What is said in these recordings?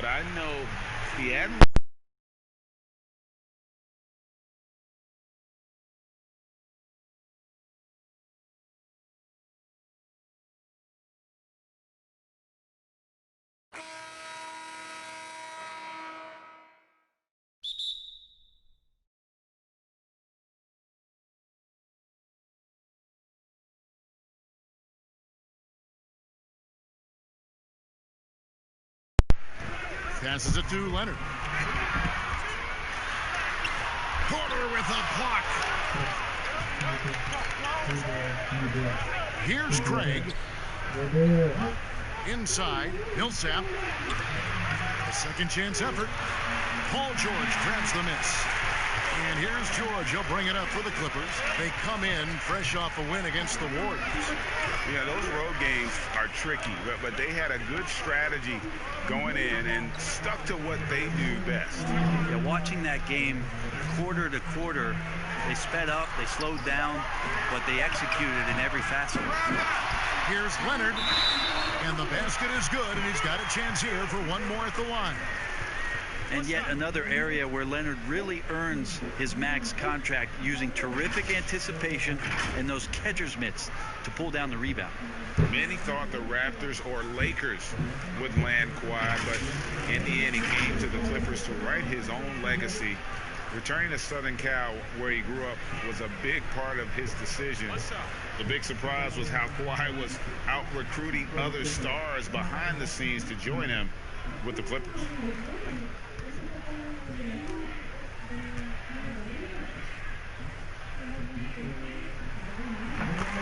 I know he hadn't. Passes it to Leonard. Porter with a block. Here's Craig. Inside, Millsap. A second chance effort. Paul George grabs the miss. And here's George. He'll bring it up for the Clippers. They come in fresh off a win against the Warriors. Yeah, those road games are tricky, but they had a good strategy going in and stuck to what they do best. Yeah, watching that game quarter to quarter, they sped up, they slowed down, but they executed in every facet. Here's Leonard, and the basket is good, and he's got a chance here for one more at the line. And yet another area where Leonard really earns his max contract, using terrific anticipation and those catcher's mitts to pull down the rebound. Many thought the Raptors or Lakers would land Kawhi, but in the end he came to the Clippers to write his own legacy. Returning to Southern Cal, where he grew up, was a big part of his decisions. The big surprise was how Kawhi was out recruiting other stars behind the scenes to join him with the Clippers.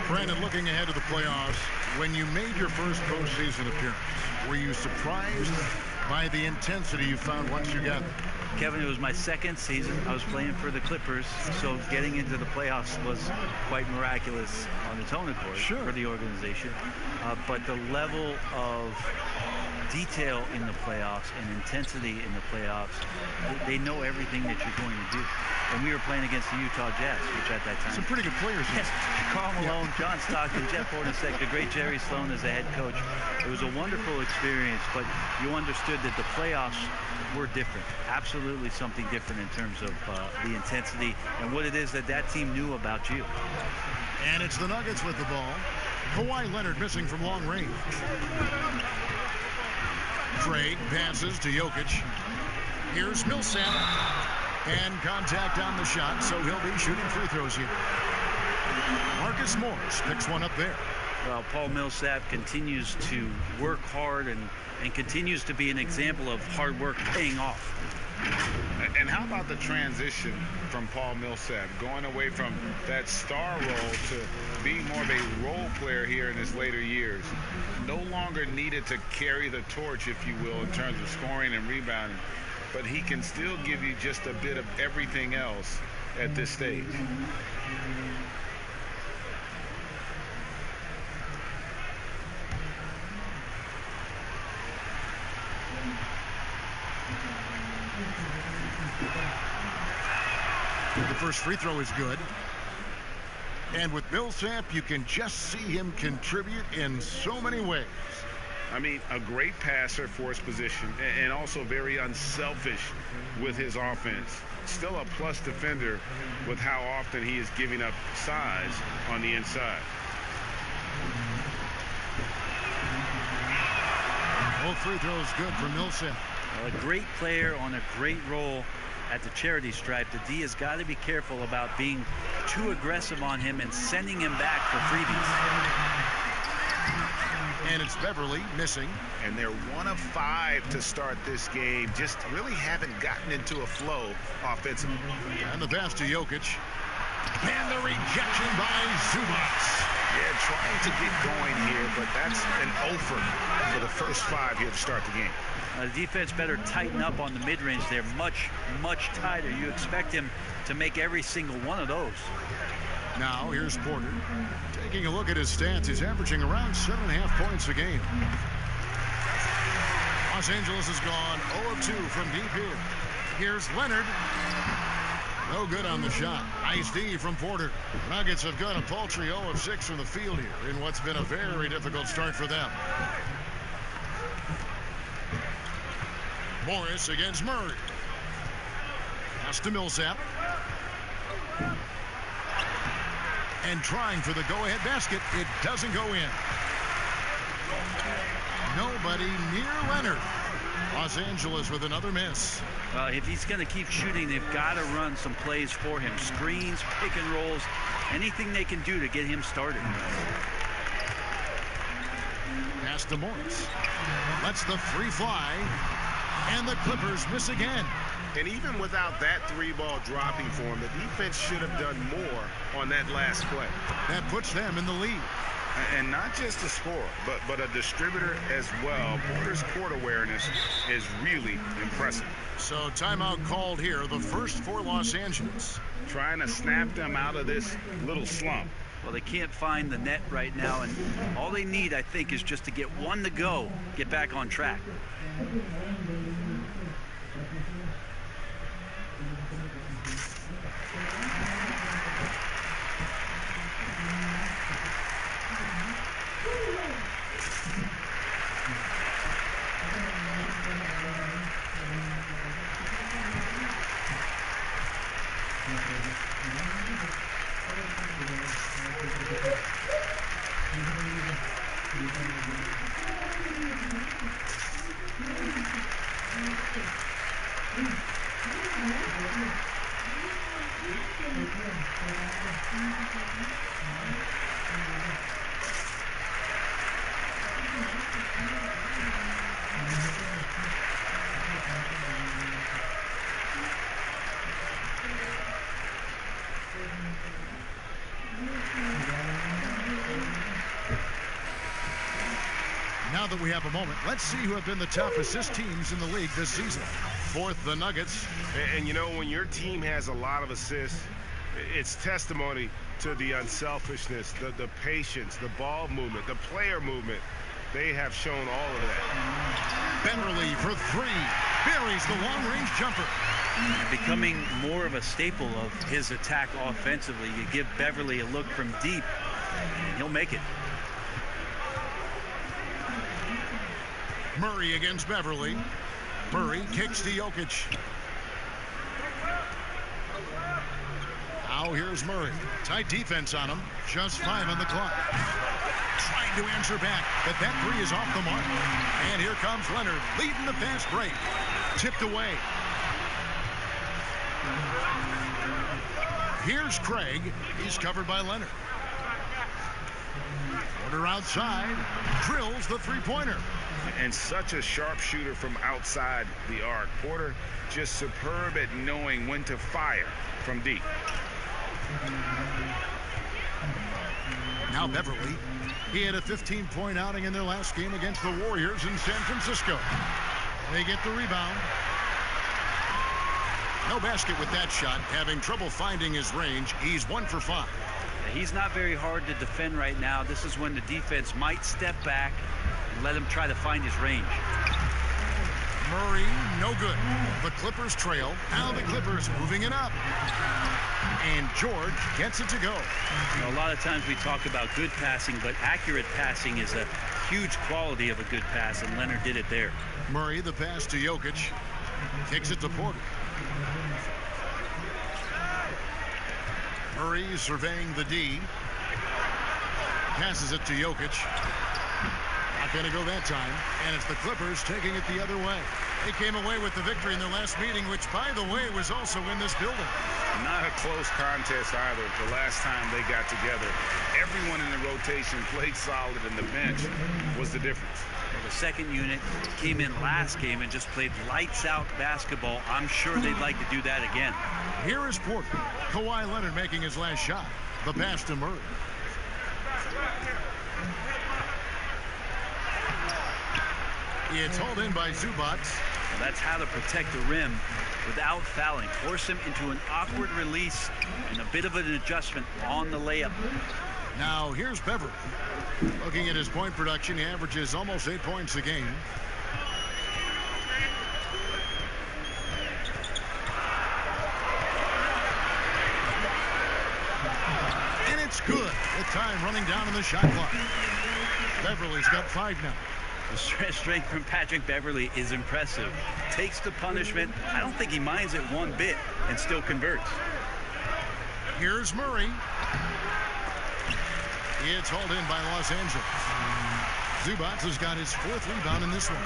Brandon, looking ahead to the playoffs, when you made your first postseason appearance, were you surprised by the intensity you found once you got there? Kevin, it was my second season. I was playing for the Clippers, so getting into the playoffs was quite miraculous on its own accord for the organization. But the level of detail in the playoffs and intensity in the playoffs, they know everything that you're going to do. And we were playing against the Utah Jazz, which at that time... Some pretty good players. Yes, Karl Malone, John Stockton, Jeff Hornacek, the great Jerry Sloan as the head coach. It was a wonderful experience, but you understood that the playoffs were different. Absolutely something different in terms of the intensity and what it is that that team knew about you. And it's the Nuggets with the ball. Kawhi Leonard missing from long range. Craig passes to Jokic. Here's Millsap. And contact on the shot, so he'll be shooting free throws here. Marcus Morris picks one up there. Well, Paul Millsap continues to work hard and continues to be an example of hard work paying off. And how about the transition from Paul Millsap, going away from that star role to being more of a role player here in his later years? No longer needed to carry the torch, if you will, in terms of scoring and rebounding, but he can still give you just a bit of everything else at this stage. The first free throw is good. And with Millsap, you can just see him contribute in so many ways. I mean, a great passer for his position and also very unselfish with his offense. Still a plus defender with how often he is giving up size on the inside. Both free throws good for Millsap. Well, a great player on a great role at the charity stripe. The D has got to be careful about being too aggressive on him and sending him back for freebies. And it's Beverly missing. And they're 1 of 5 to start this game. Just really haven't gotten into a flow offensively. And the pass to Jokic. And the rejection by Zubats. Yeah, trying to get going here, but that's an offer for the first 5 here to start the game. The defense better tighten up on the mid-range. They're much, much tighter. You expect him to make every single one of those. Now here's Porter. Taking a look at his stats, he's averaging around 7.5 points a game. Los Angeles has gone 0 of 2 from deep here. Here's Leonard. No good on the shot. Nice D from Porter. Nuggets have gone a paltry 0 of 6 from the field here in what's been a very difficult start for them. Morris against Murray. Pass to Millsap. And trying for the go-ahead basket. It doesn't go in. Nobody near Leonard. Los Angeles with another miss. If he's going to keep shooting, they've got to run some plays for him. Screens, pick and rolls, anything they can do to get him started. Pass to Morris. Lets the three fly. And the Clippers miss again. And even without that three-ball dropping for him, the defense should have done more on that last play. That puts them in the lead. And not just a scorer, but a distributor as well. Porter's court awareness is really impressive. So timeout called here, the first for Los Angeles. Trying to snap them out of this little slump. Well, they can't find the net right now, and all they need, I think, is just to get one to go, get back on track. Now that we have a moment, let's see who have been the top assist teams in the league this season. Fourth, the Nuggets. And you know, when your team has a lot of assists, it's testimony to the unselfishness, the patience, the ball movement, the player movement. They have shown all of that. Beverly for three. Buries the long-range jumper. Becoming more of a staple of his attack offensively. You give Beverly a look from deep, and he'll make it. Murray against Beverly. Murray kicks to Jokic. Now here's Murray. Tight defense on him. Just 5 on the clock. Trying to answer back, but that three is off the mark. And here comes Leonard leading the fast break. Tipped away. Here's Craig. He's covered by Leonard. Porter outside. Drills the three-pointer. And such a sharp shooter from outside the arc. Porter just superb at knowing when to fire from deep. Now Beverly. He had a 15-point outing in their last game against the Warriors in San Francisco. They get the rebound. No basket with that shot. Having trouble finding his range. He's 1 for 5. He's not very hard to defend right now. This is when the defense might step back and let him try to find his range. Murray, no good. The Clippers trail. Now the Clippers moving it up. And George gets it to go. A lot of times we talk about good passing, but accurate passing is a huge quality of a good pass, and Leonard did it there. Murray, the pass to Jokic. Kicks it to Porter. Murray surveying the D. Passes it to Jokic. Not going to go that time. And it's the Clippers taking it the other way. They came away with the victory in their last meeting, which, by the way, was also in this building. Not a close contest either. The last time they got together, everyone in the rotation played solid, and the bench was the difference. Well, the second unit came in last game and just played lights-out basketball. I'm sure they'd like to do that again. Here is Porter. Kawhi Leonard making his last shot. The pass to Murray. It's hauled in by Zubac. Well, that's how to protect the rim without fouling. Force him into an awkward release and a bit of an adjustment on the layup. Now here's Beverly. Looking at his point production, he averages almost 8 points a game. And it's good. The time running down on the shot clock. Beverly's got 5 now. The strength from Patrick Beverley is impressive. Takes the punishment. I don't think he minds it one bit and still converts. Here's Murray. It's hauled in by Los Angeles. Zubac has got his 4th rebound in this one.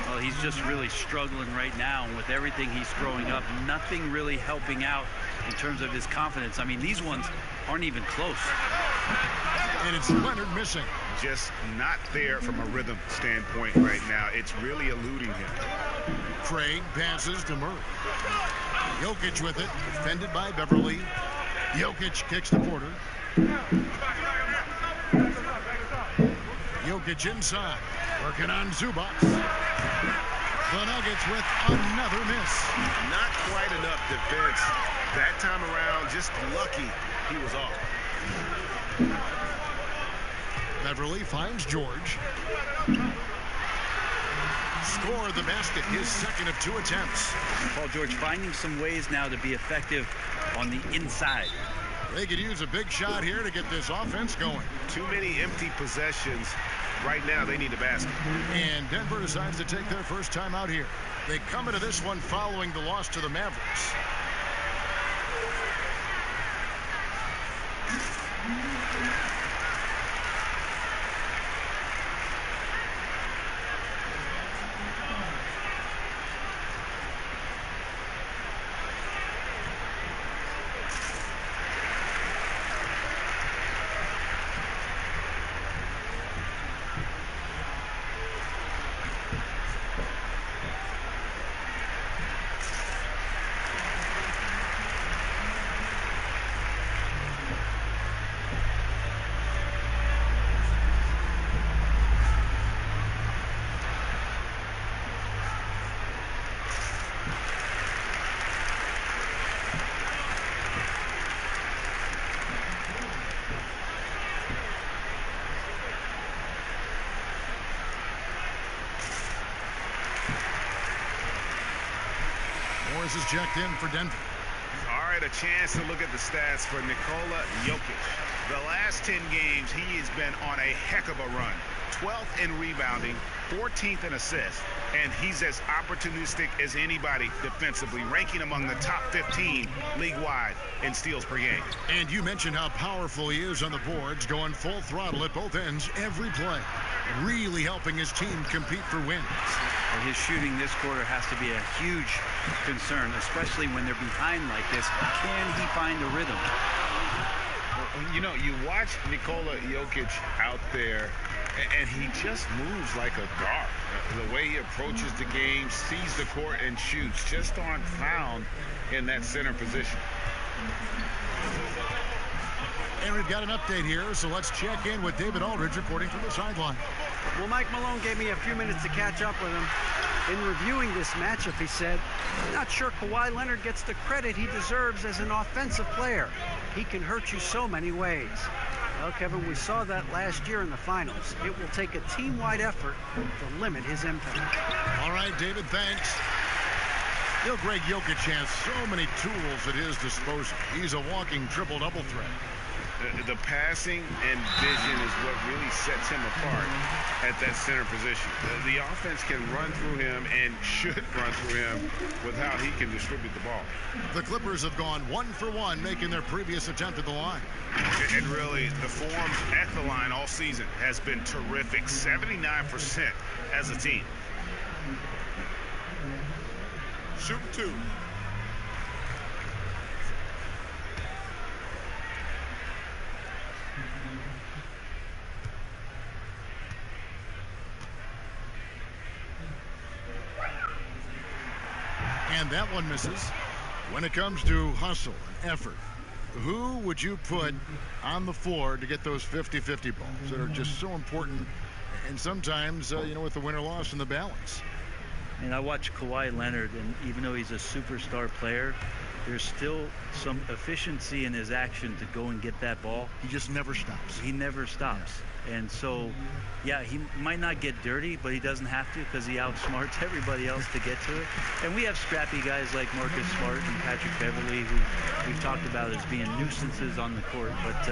Well, he's just really struggling right now. And with everything he's throwing up, nothing really helping out in terms of his confidence. I mean, these ones aren't even close. And it's Leonard missing. Just not there from a rhythm standpoint right now. It's really eluding him. Craig passes to Murray. Jokic with it, defended by Beverly. Jokic kicks to Porter. Jokic inside, working on Zubac. The Nuggets with another miss. Not quite enough defense that time around. Just lucky he was off. Beverly finds George. Scored the basket, his 2nd of 2 attempts. Paul George finding some ways now to be effective on the inside. They could use a big shot here to get this offense going. Too many empty possessions. Right now, they need a basket. And Denver decides to take their first time out here. They come into this one following the loss to the Mavericks. Morris is checked in for Denver. All right, a chance to look at the stats for Nikola Jokic. The last 10 games, he has been on a heck of a run. 12th in rebounding, 14th in assists, and he's as opportunistic as anybody defensively, ranking among the top 15 league-wide in steals per game. And you mentioned how powerful he is on the boards, going full throttle at both ends every play. Really helping his team compete for wins. Well, his shooting this quarter has to be a huge concern, especially when they're behind like this. Can he find the rhythm? You know, you watch Nikola Jokic out there, and he just moves like a guard. The way he approaches the game, sees the court, and shoots just aren't found in that center position. And we've got an update here, so let's check in with David Aldridge reporting from the sideline. Well, Mike Malone gave me a few minutes to catch up with him. In reviewing this matchup, he said, "Not sure Kawhi Leonard gets the credit he deserves as an offensive player. He can hurt you so many ways." Well, Kevin, we saw that last year in the finals. It will take a team-wide effort to limit his impact. All right, David, thanks. You know, Greg Jokic has so many tools at his disposal. He's a walking triple-double threat. The passing and vision is what really sets him apart at that center position. The offense can run through him and should run through him with how he can distribute the ball. The Clippers have gone 1 for 1, making their previous attempt at the line. And really, the form at the line all season has been terrific. 79% as a team. Shoot 2. And that one misses. When it comes to hustle and effort, who would you put on the floor to get those 50-50 balls that are just so important? And sometimes, you know, with the win or loss in the balance. And I watch Kawhi Leonard, and even though he's a superstar player, there's still some efficiency in his action to go and get that ball. He just never stops. He never stops. And so, yeah, he might not get dirty, but he doesn't have to because he outsmarts everybody else to get to it. And we have scrappy guys like Marcus Smart and Patrick Beverley, who we've talked about as being nuisances on the court. But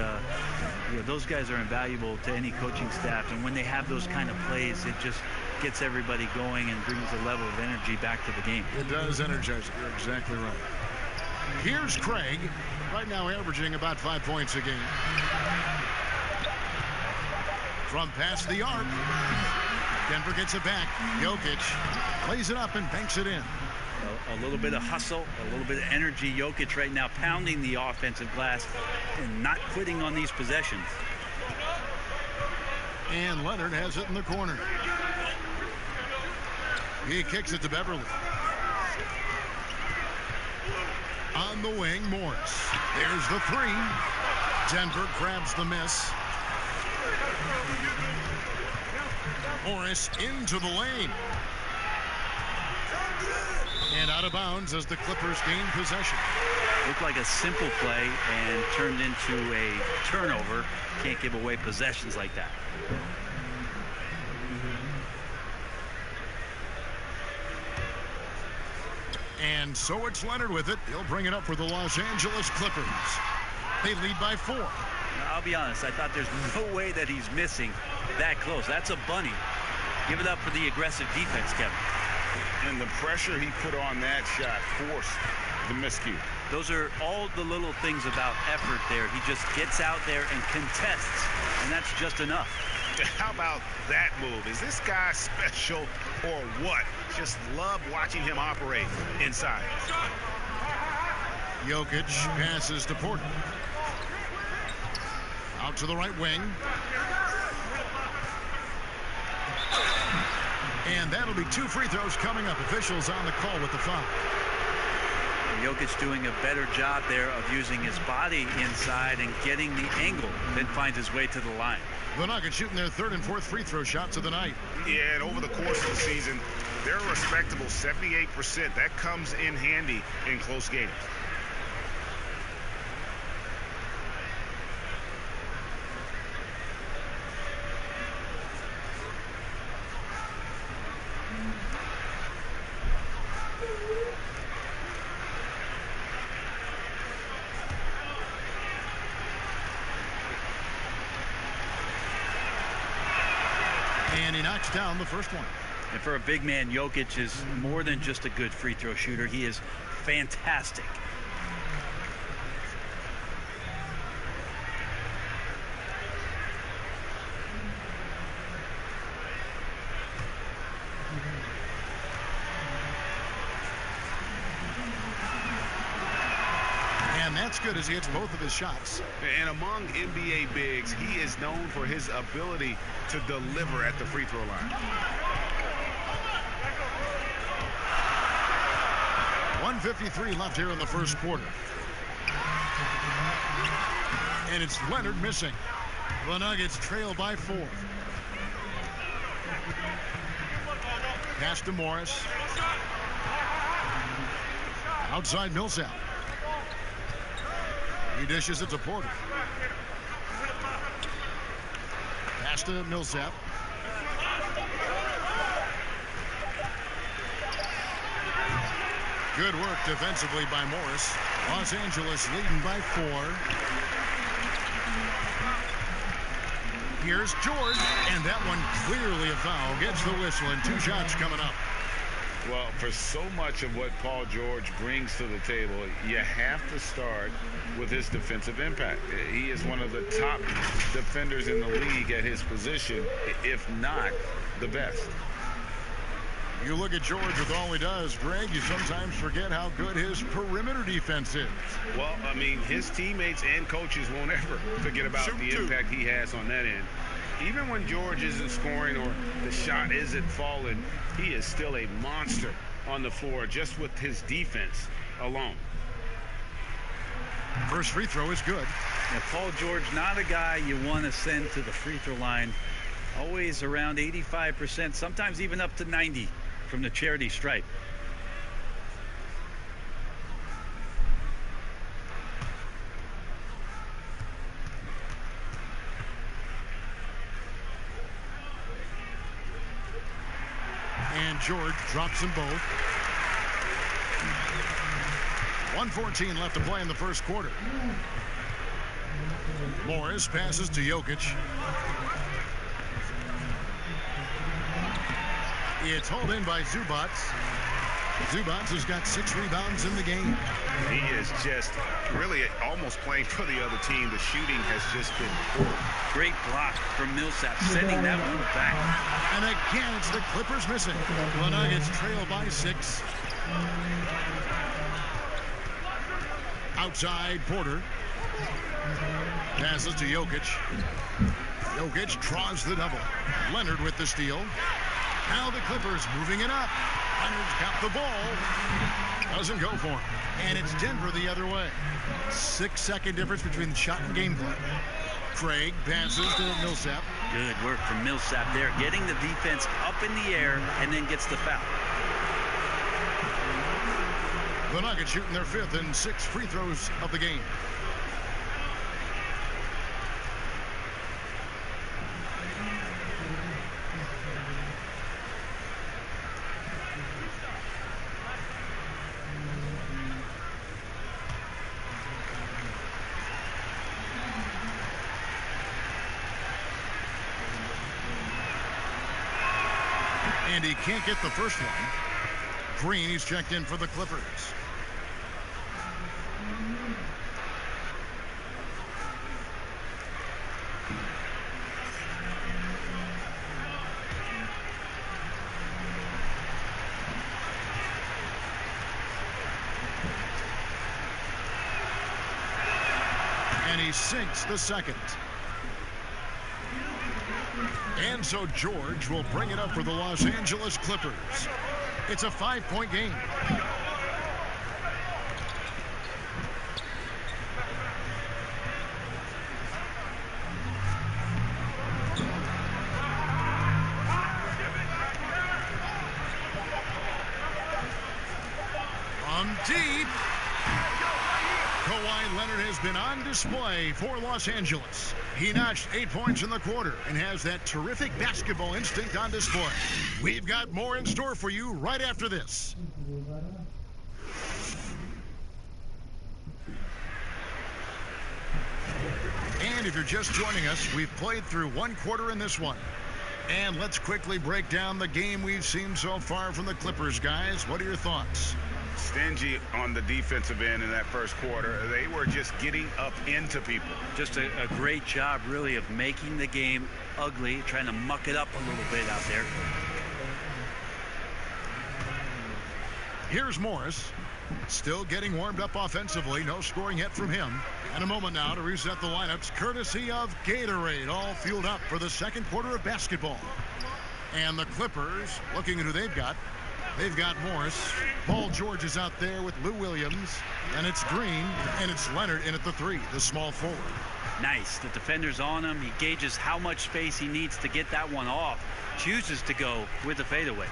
you know, those guys are invaluable to any coaching staff. And when they have those kind of plays, it just gets everybody going and brings a level of energy back to the game. It does energize it. You're exactly right. Here's Craig, right now averaging about 5 points a game. From past the arc, Denver gets it back. Jokic plays it up and banks it in. A little bit of hustle, a little bit of energy. Jokic right now pounding the offensive glass and not quitting on these possessions. And Leonard has it in the corner. He kicks it to Beverly. On the wing, Morris. There's the three. Denver grabs the miss. Morris into the lane. And out of bounds as the Clippers gain possession. Looked like a simple play and turned into a turnover. Can't give away possessions like that. And so it's Leonard with it. He'll bring it up for the Los Angeles Clippers. They lead by 4. Now, I'll be honest, I thought there's no way that he's missing that close. That's a bunny. Give it up for the aggressive defense, Kevin. And the pressure he put on that shot forced the miscue. Those are all the little things about effort there. He just gets out there and contests, and that's just enough. How about that move? Is this guy special or what? Just love watching him operate inside. Jokic passes to Porter. Out to the right wing. And that'll be 2 free throws coming up. Officials on the call with the foul. Jokic doing a better job there of using his body inside and getting the angle, then finds his way to the line. The Nuggets shooting their 3rd and 4th free throw shots of the night. Yeah, and over the course of the season, they're a respectable 78%. That comes in handy in close games. And he knocks down the first one. And for a big man, Jokic is more than just a good free throw shooter. He is fantastic. And that's good as he hits both of his shots. And among NBA bigs, he is known for his ability to deliver at the free throw line. 1:53 left here in the first quarter. And it's Leonard missing. The Nuggets trail by 4. Pass to Morris. Outside Millsap. He dishes it to Porter. Pass to Millsap. Good work defensively by Morris. Los Angeles leading by 4. Here's George, and that one clearly a foul. Gets the whistle, and 2 shots coming up. Well, for so much of what Paul George brings to the table, you have to start with his defensive impact. He is one of the top defenders in the league at his position, if not the best. You look at George with all he does, Greg, you sometimes forget how good his perimeter defense is. Well, I mean, his teammates and coaches won't ever forget about the impact he has on that end. Even when George isn't scoring or the shot isn't falling, he is still a monster on the floor just with his defense alone. First free throw is good. Now, Paul George, not a guy you want to send to the free throw line. Always around 85%, sometimes even up to 90 from the charity stripe. And George drops them both. 1:14 left to play in the first quarter. Morris passes to Jokic. It's hauled in by Zubats. Zubats has got 6 rebounds in the game. He is just really almost playing for the other team. The shooting has just been poor. Great block from Millsap, sending that one back. And again, it's the Clippers missing. The Nuggets trail by 6. Outside, Porter. Passes to Jokic. Jokic draws the double. Leonard with the steal. Now the Clippers moving it up. Leonard's got the ball. Doesn't go for him. And it's Denver the other way. 6-second difference between the shot and game clock. Craig passes to Millsap. Good work from Millsap there, getting the defense up in the air and then gets the foul. The Nuggets shooting their 5th and 6th free throws of the game. And he can't get the first one. Green, he's checked in for the Clippers. And he sinks the second. And so George will bring it up for the Los Angeles Clippers. It's a 5-point game. From deep. Kawhi Leonard has been on display for Los Angeles. He notched 8 points in the quarter and has that terrific basketball instinct on display. We've got more in store for you right after this. And if you're just joining us, we've played through 1 quarter in this one. And let's quickly break down the game we've seen so far from the Clippers, guys. What are your thoughts? Stingy on the defensive end in that first quarter. They were just getting up into people. Just a great job, really, of making the game ugly, trying to muck it up a little bit out there. Here's Morris. Still getting warmed up offensively. No scoring yet from him. And a moment now to reset the lineups, courtesy of Gatorade, all fueled up for the second quarter of basketball. And the Clippers, looking at who they've got. They've got Morris. Paul George is out there with Lou Williams. And it's Green. And it's Leonard in at the 3, the small forward. Nice. The defender's on him. He gauges how much space he needs to get that one off. Chooses to go with the fadeaway.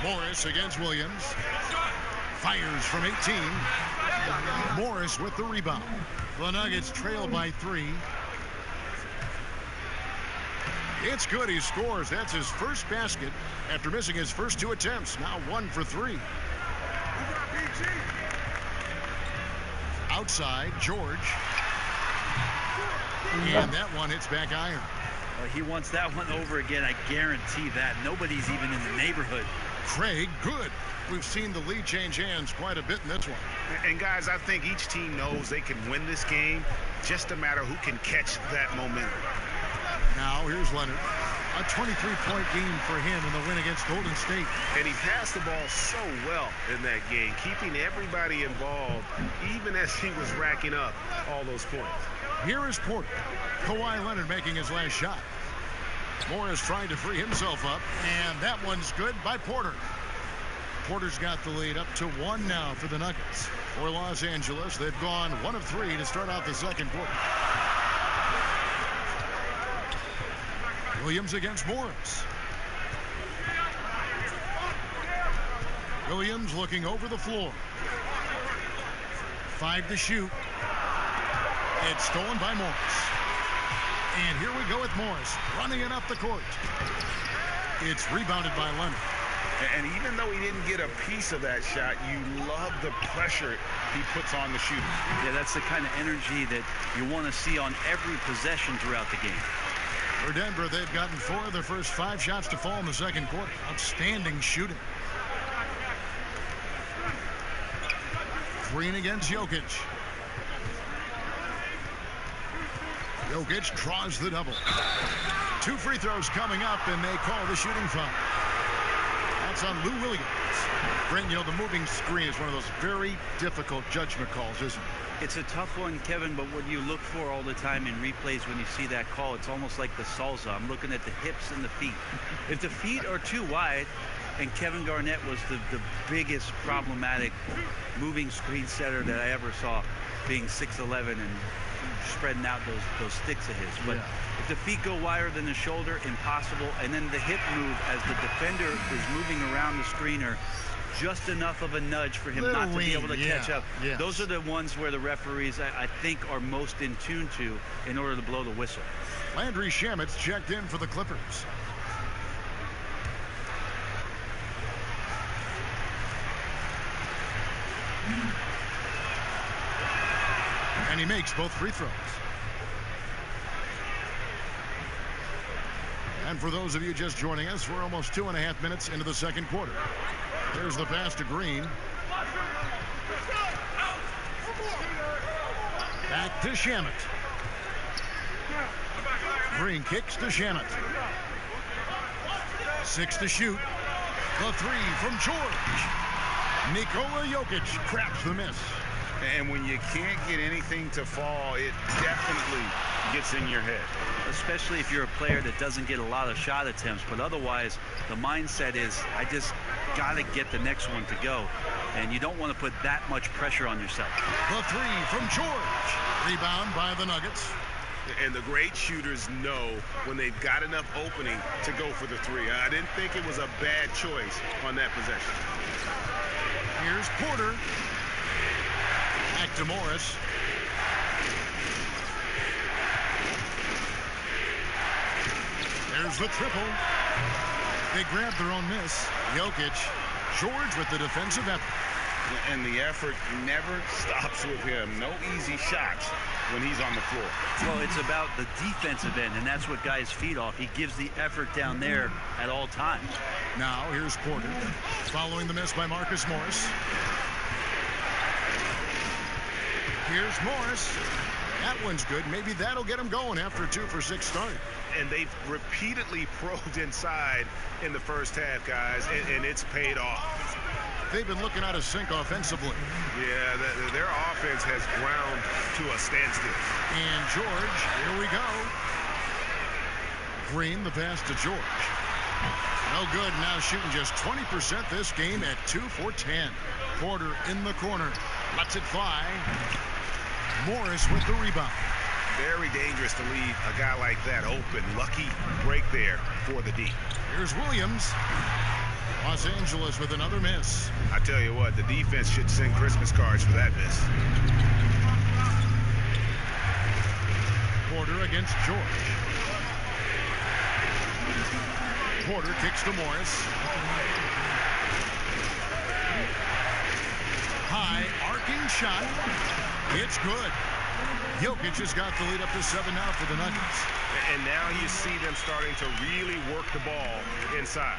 Morris against Williams. Fires from 18. Morris with the rebound. The Nuggets trail by 3. It's good. He scores. That's his first basket after missing his first 2 attempts. Now 1 for 3. Outside, George. And that one hits back iron. He wants that one over again. I guarantee that. Nobody's even in the neighborhood. Craig, good. We've seen the lead change hands quite a bit in this one. And guys, I think each team knows they can win this game. Just a matter who can catch that momentum. Now, here's Leonard. A 23-point game for him in the win against Golden State. And he passed the ball so well in that game, keeping everybody involved, even as he was racking up all those points. Here is Porter. Kawhi Leonard making his last shot. Morris trying to free himself up, and that one's good by Porter. Porter's got the lead up to 1 now for the Nuggets. For Los Angeles, they've gone 1 of 3 to start out the second quarter. Williams against Morris. Williams looking over the floor. 5 to shoot. It's stolen by Morris. And here we go with Morris running it up the court. It's rebounded by Leonard. And even though he didn't get a piece of that shot, you love the pressure he puts on the shooter. Yeah, that's the kind of energy that you want to see on every possession throughout the game. For Denver, they've gotten 4 of their first 5 shots to fall in the second quarter. Outstanding shooting. Green against Jokic. Jokic draws the double. 2 free throws coming up, and they call the shooting foul. That's on Lou Williams. Brent, you know, the moving screen is one of those very difficult judgment calls, isn't it? It's a tough one, Kevin, but what you look for all the time in replays when you see that call, it's almost like the salsa. I'm looking at the hips and the feet. If the feet are too wide, and Kevin Garnett was the biggest problematic moving screen setter that I ever saw, being 6'11" and spreading out those sticks of his. But if the feet go wider than the shoulder, impossible. And then the hip move as the defender is moving around the screener, just enough of a nudge for him not to be able to catch up. Yes. Those are the ones where the referees, I think, are most in tune to in order to blow the whistle. Landry Shamet's checked in for the Clippers. And he makes both free throws. And for those of you just joining us, we're almost 2.5 minutes into the second quarter. There's the pass to Green. Back to Shamet. Green kicks to Shamet. 6 to shoot. The 3 from George. Nikola Jokic craps the miss. And when you can't get anything to fall, it definitely gets in your head. Especially if you're a player that doesn't get a lot of shot attempts, but otherwise the mindset is, I just got to get the next one to go. And you don't want to put that much pressure on yourself. The 3 from George. Rebound by the Nuggets. And the great shooters know when they've got enough opening to go for the 3. I didn't think it was a bad choice on that possession. Here's Porter. Back to Morris. There's the triple. They grabbed their own miss. Jokic. George with the defensive effort. And the effort never stops with him. No easy shots when he's on the floor. Well, it's about the defensive end, and that's what guys feed off. He gives the effort down there at all times. Now, here's Porter. Following the miss by Marcus Morris. Here's Morris. That one's good. Maybe that'll get him going after a 2 for 6 start. And they've repeatedly probed inside in the first half, guys, and it's paid off. They've been looking out of sync offensively. Yeah, their offense has ground to a standstill. And George, here we go. Green, the pass to George. No good. Now shooting just 20% this game at 2 for 10. Porter in the corner. Lets it fly. Morris with the rebound. Very dangerous to leave a guy like that open. Lucky break there for the D. Here's Williams. Los Angeles with another miss. I tell you what, the defense should send Christmas cards for that miss. Porter against George. Porter kicks to Morris. High arcing shot. It's good. Jokic has got the lead up to 7 now for the Nuggets. And now you see them starting to really work the ball inside.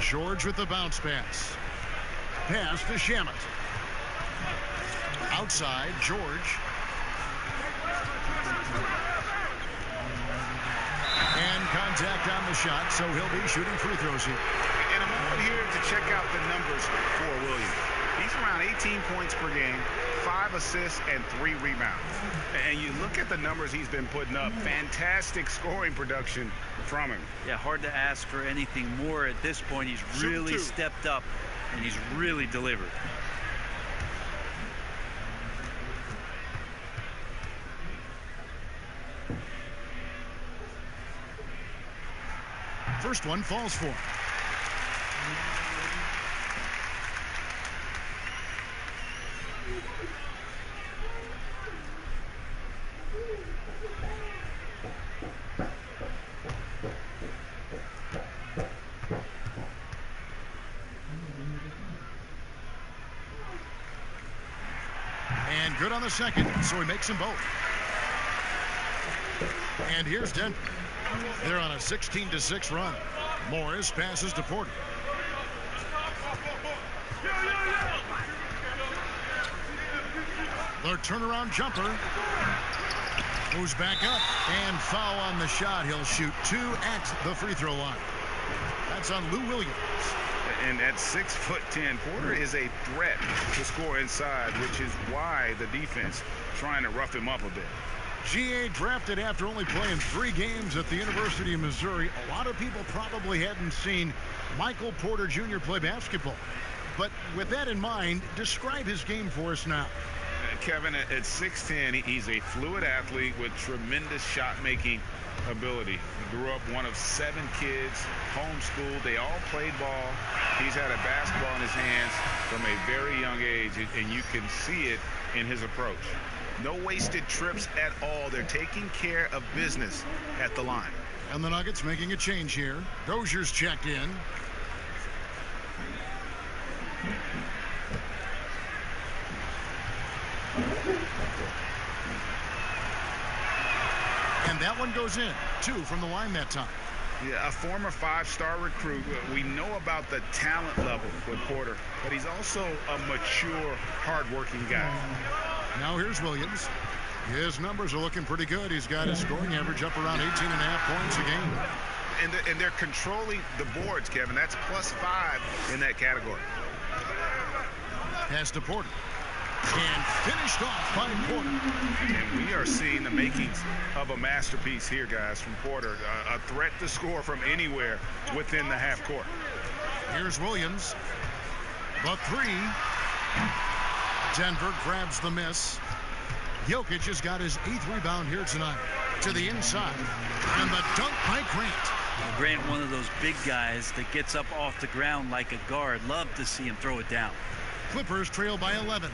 George with the bounce pass. Pass to Shamet. Outside, George. And contact on the shot, so he'll be shooting free throws here. And a moment here to check out the numbers for Williams. He's around 18 points per game, 5 assists, and 3 rebounds. And you look at the numbers he's been putting up, fantastic scoring production from him. Yeah, hard to ask for anything more at this point. He's really stepped up, and he's really delivered. First one falls for him. And good on the second, so he makes them both. And here's Denver. They're on a 16-6 run. Morris passes to Porter. Their turnaround jumper moves back up and foul on the shot. He'll shoot 2 at the free throw line. That's on Lou Williams. And at 6'10", Porter is a threat to score inside, which is why the defense trying to rough him up a bit. GA drafted after only playing 3 games at the University of Missouri. A lot of people probably hadn't seen Michael Porter Jr. play basketball. But with that in mind, describe his game for us now. Kevin, at 6'10", he's a fluid athlete with tremendous shot-making ability. He grew up one of 7 kids, homeschooled. They all played ball. He's had a basketball in his hands from a very young age, and you can see it in his approach. No wasted trips at all. They're taking care of business at the line. And the Nuggets making a change here. Dozier's checked in. And that one goes in. 2 from the line that time. Yeah, a former 5-star recruit. We know about the talent level with Porter, but he's also a mature, hard-working guy. Now here's Williams. His numbers are looking pretty good. He's got his scoring average up around 18.5 points a game. And they're controlling the boards, Kevin. That's +5 in that category. Pass to Porter. And finished off by Porter. And we are seeing the makings of a masterpiece here, guys, from Porter. A threat to score from anywhere within the half court. Here's Williams. The 3. Denver grabs the miss. Jokic has got his 8th rebound here tonight. To the inside. And the dunk by Grant. Grant, one of those big guys that gets up off the ground like a guard. Love to see him throw it down. Clippers trail by 11.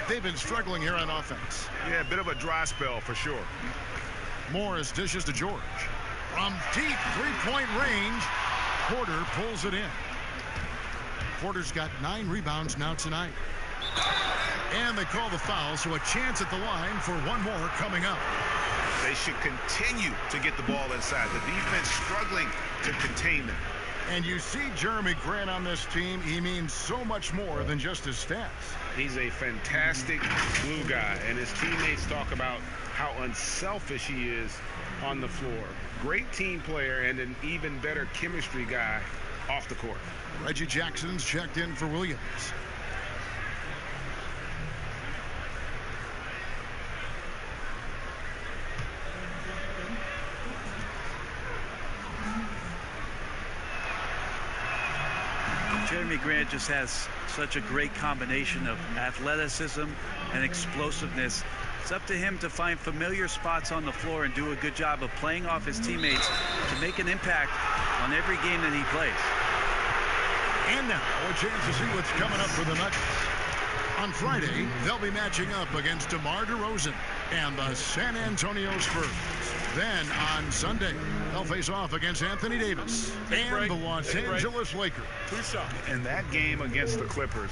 They've been struggling here on offense. Yeah, a bit of a dry spell for sure. Morris dishes to George. From deep 3-point range, Porter pulls it in. Porter's got 9 rebounds now tonight. And they call the foul, so a chance at the line for one more coming up. They should continue to get the ball inside. The defense struggling to contain them. And you see Jeremy Grant on this team. He means so much more than just his stats. He's a fantastic glue guy, and his teammates talk about how unselfish he is on the floor. Great team player and an even better chemistry guy off the court. Reggie Jackson's checked in for Williams. Jeremy Grant just has such a great combination of athleticism and explosiveness. It's up to him to find familiar spots on the floor and do a good job of playing off his teammates to make an impact on every game that he plays. And now a chance to see what's coming up for the Nuggets. On Friday, they'll be matching up against DeMar DeRozan and the San Antonio Spurs. Then on Sunday, they'll face off against Anthony Davis and the Los Angeles Lakers. And that game against the Clippers,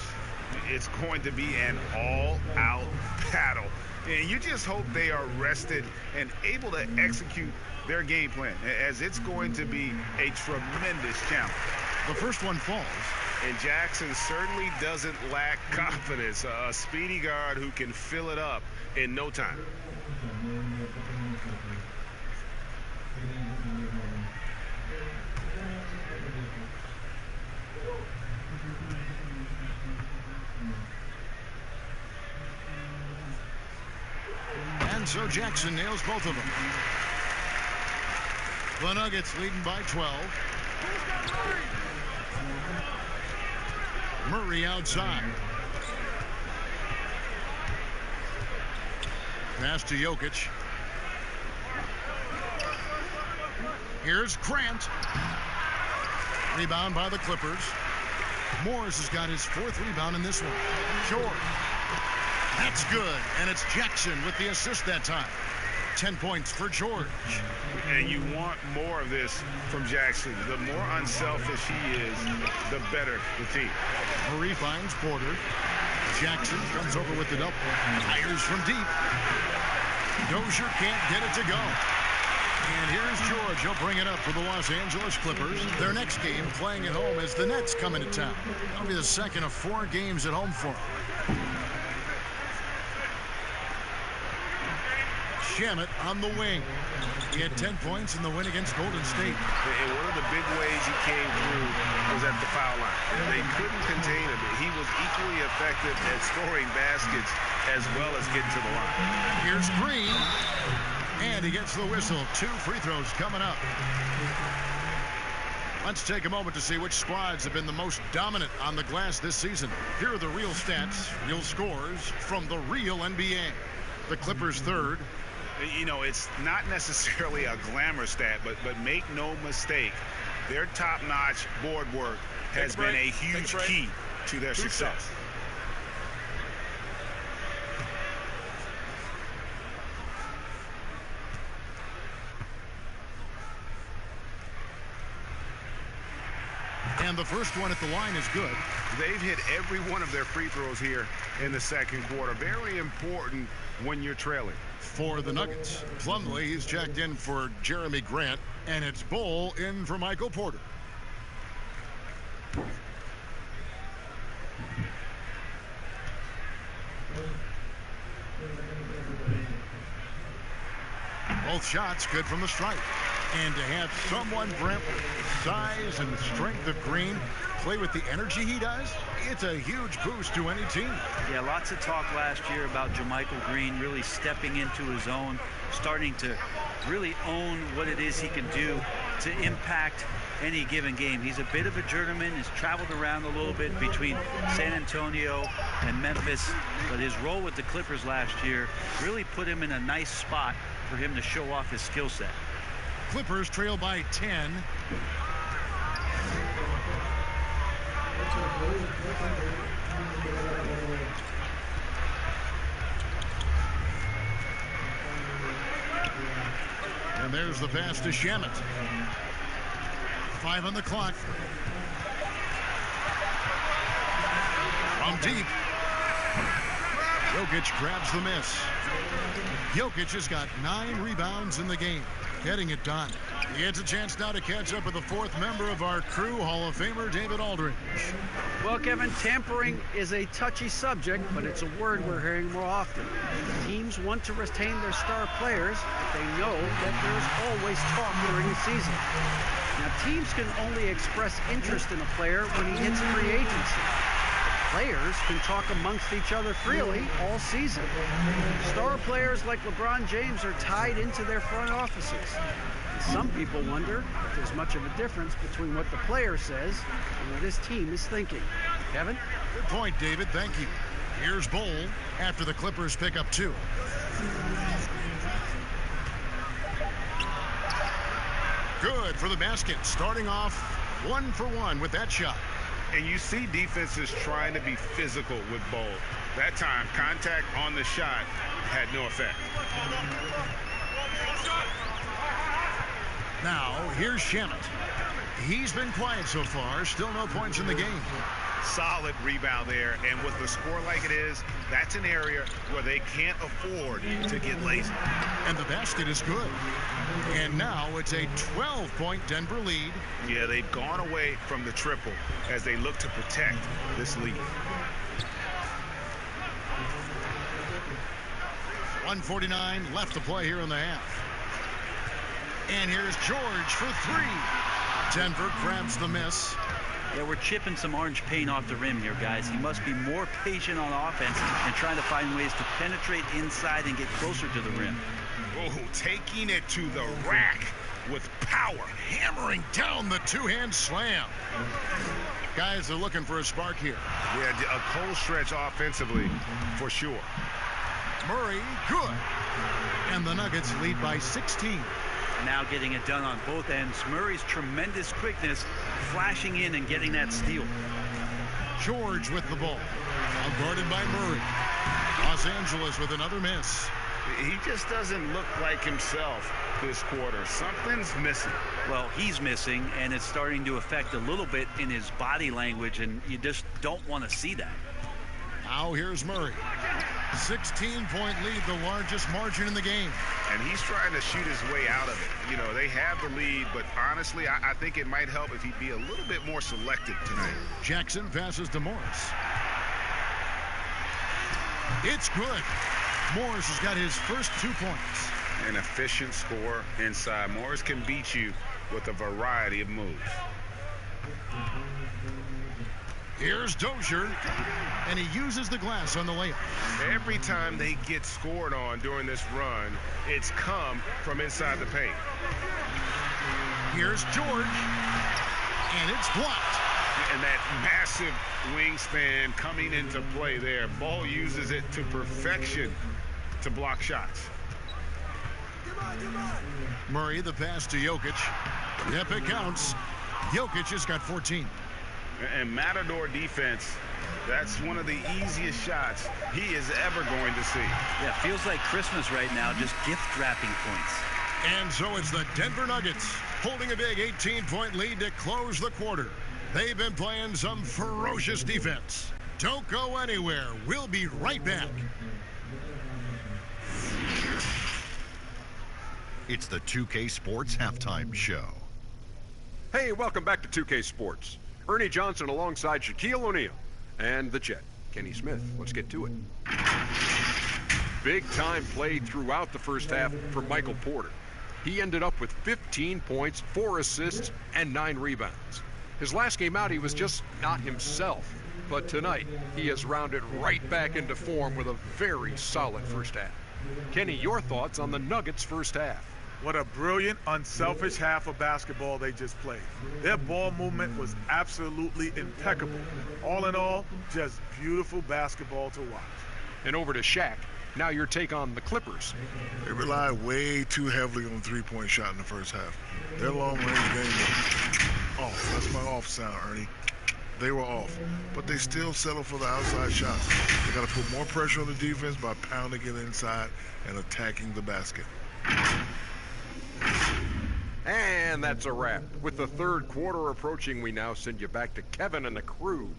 it's going to be an all-out battle. And you just hope they are rested and able to execute their game plan, as it's going to be a tremendous challenge. The first one falls. And Jackson certainly doesn't lack confidence. A speedy guard who can fill it up in no time. And so Jackson nails both of them. The Nuggets leading by 12. Murray outside. Pass to Jokic. Here's Grant. Rebound by the Clippers. Morris has got his 4th rebound in this one. George. That's good. And it's Jackson with the assist that time. 10 points for George. And you want more of this from Jackson. The more unselfish he is, the better the team. Murray finds Porter. Jackson comes over with the double. Fires from deep. Dozier can't get it to go. And here's George. He'll bring it up for the Los Angeles Clippers. Their next game playing at home as the Nets come into town. That'll be the second of 4 games at home for them. Shamet on the wing. He had 10 points in the win against Golden State. And one of the big ways he came through was at the foul line. They couldn't contain him. He was equally effective at scoring baskets as well as getting to the line. Here's Green. And he gets the whistle. 2 free throws coming up. Let's take a moment to see which squads have been the most dominant on the glass this season. Here are the real stats, real scores from the real NBA. The Clippers third. You know, it's not necessarily a glamour stat, but make no mistake, their top-notch board work has been a huge key to their success. And the first one at the line is good. They've hit every one of their free throws here in the second quarter. Very important when you're trailing. For the Nuggets, Plumlee, he's checked in for Jeremy Grant, and it's Bull in for Michael Porter. Both shots good from the stripe. And to have someone, Brent, with size and strength of Green, play with the energy he does, it's a huge boost to any team. Yeah, lots of talk last year about JaMychal Green really stepping into his own, starting to really own what it is he can do to impact any given game. He's a bit of a journeyman. He's traveled around a little bit between San Antonio and Memphis, but his role with the Clippers last year really put him in a nice spot for him to show off his skill set. Clippers trail by 10. And there's the pass to Shamet. 5 on the clock. From deep. Jokic grabs the miss. Jokic has got 9 rebounds in the game. Getting it done. He gets a chance now to catch up with the 4th member of our crew, Hall of Famer David Aldridge. Well, Kevin, tampering is a touchy subject, but it's a word we're hearing more often. Teams want to retain their star players, but they know that there's always talk during the season. Now, teams can only express interest in a player when he hits free agency. Players can talk amongst each other freely all season. Star players like LeBron James are tied into their front offices. And some people wonder if there's much of a difference between what the player says and what his team is thinking. Kevin? Good point, David. Thank you. Here's Bull after the Clippers pick up 2. Good for the basket. Starting off 1 for 1 with that shot. And you see defenses trying to be physical with Bull. That time, contact on the shot had no effect. Now, here's Shamet. He's been quiet so far. Still no points in the game. Solid rebound there. And with the score like it is, that's an area where they can't afford to get lazy. And the basket is good. And now it's a 12-point Denver lead. Yeah, they've gone away from the triple as they look to protect this lead. 1:49 left to play here in the half. And here's George for 3. Denver grabs the miss. Yeah, we're chipping some orange paint off the rim here, guys. He must be more patient on offense and trying to find ways to penetrate inside and get closer to the rim. Oh, taking it to the rack with power. Hammering down the 2-hand slam. Guys are looking for a spark here. Yeah, a cold stretch offensively for sure. Murray, good. And the Nuggets lead by 16. Now getting it done on both ends. Murray's tremendous quickness, flashing in and getting that steal. George with the ball. Guarded by Murray. Los Angeles with another miss. He just doesn't look like himself this quarter. Something's missing. Well, he's missing, and it's starting to affect a little bit in his body language, and you just don't want to see that. Now here's Murray. 16-point lead, the largest margin in the game. And he's trying to shoot his way out of it. You know, they have the lead, but honestly, I think it might help if he'd be a little bit more selective tonight. Jackson passes to Morris. It's good. Morris has got his first 2 points. An efficient score inside. Morris can beat you with a variety of moves. Here's Dozier, and he uses the glass on the layup. Every time they get scored on during this run, it's come from inside the paint. Here's George, and it's blocked. And that massive wingspan coming into play there. Ball uses it to perfection to block shots. Murray, the pass to Jokic. Yep, it counts. Jokic has got 14. And Matador defense, that's one of the easiest shots he is ever going to see. Yeah, feels like Christmas right now, just gift wrapping points. And so it's the Denver Nuggets holding a big 18-point lead to close the quarter. They've been playing some ferocious defense. Don't go anywhere. We'll be right back. It's the 2K Sports Halftime Show. Hey, welcome back to 2K Sports. Ernie Johnson alongside Shaquille O'Neal and the Jet, Kenny Smith. Let's get to it. Big time play throughout the first half for Michael Porter. He ended up with 15 points, 4 assists, and 9 rebounds. His last game out, he was just not himself. But tonight, he has rounded right back into form with a very solid first half. Kenny, your thoughts on the Nuggets' first half? What a brilliant, unselfish half of basketball they just played. Their ball movement was absolutely impeccable. All in all, just beautiful basketball to watch. And over to Shaq. Now your take on the Clippers. They relied way too heavily on the three-point shot in the first half. Their long-range game was off. That's my off sound, Ernie. They were off. But they still settle for the outside shots. They got to put more pressure on the defense by pounding it inside and attacking the basket. And that's a wrap. With the third quarter approaching, we now send you back to Kevin and the crew.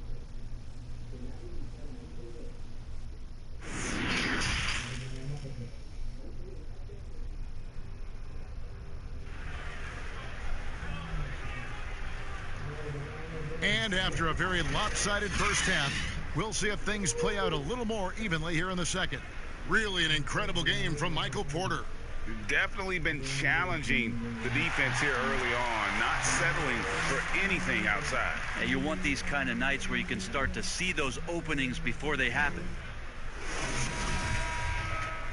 And after a very lopsided first half, we'll see if things play out a little more evenly here in the second. Really an incredible game from Michael Porter. Definitely been challenging the defense here early on, not settling for anything outside. And you want these kind of nights where you can start to see those openings before they happen.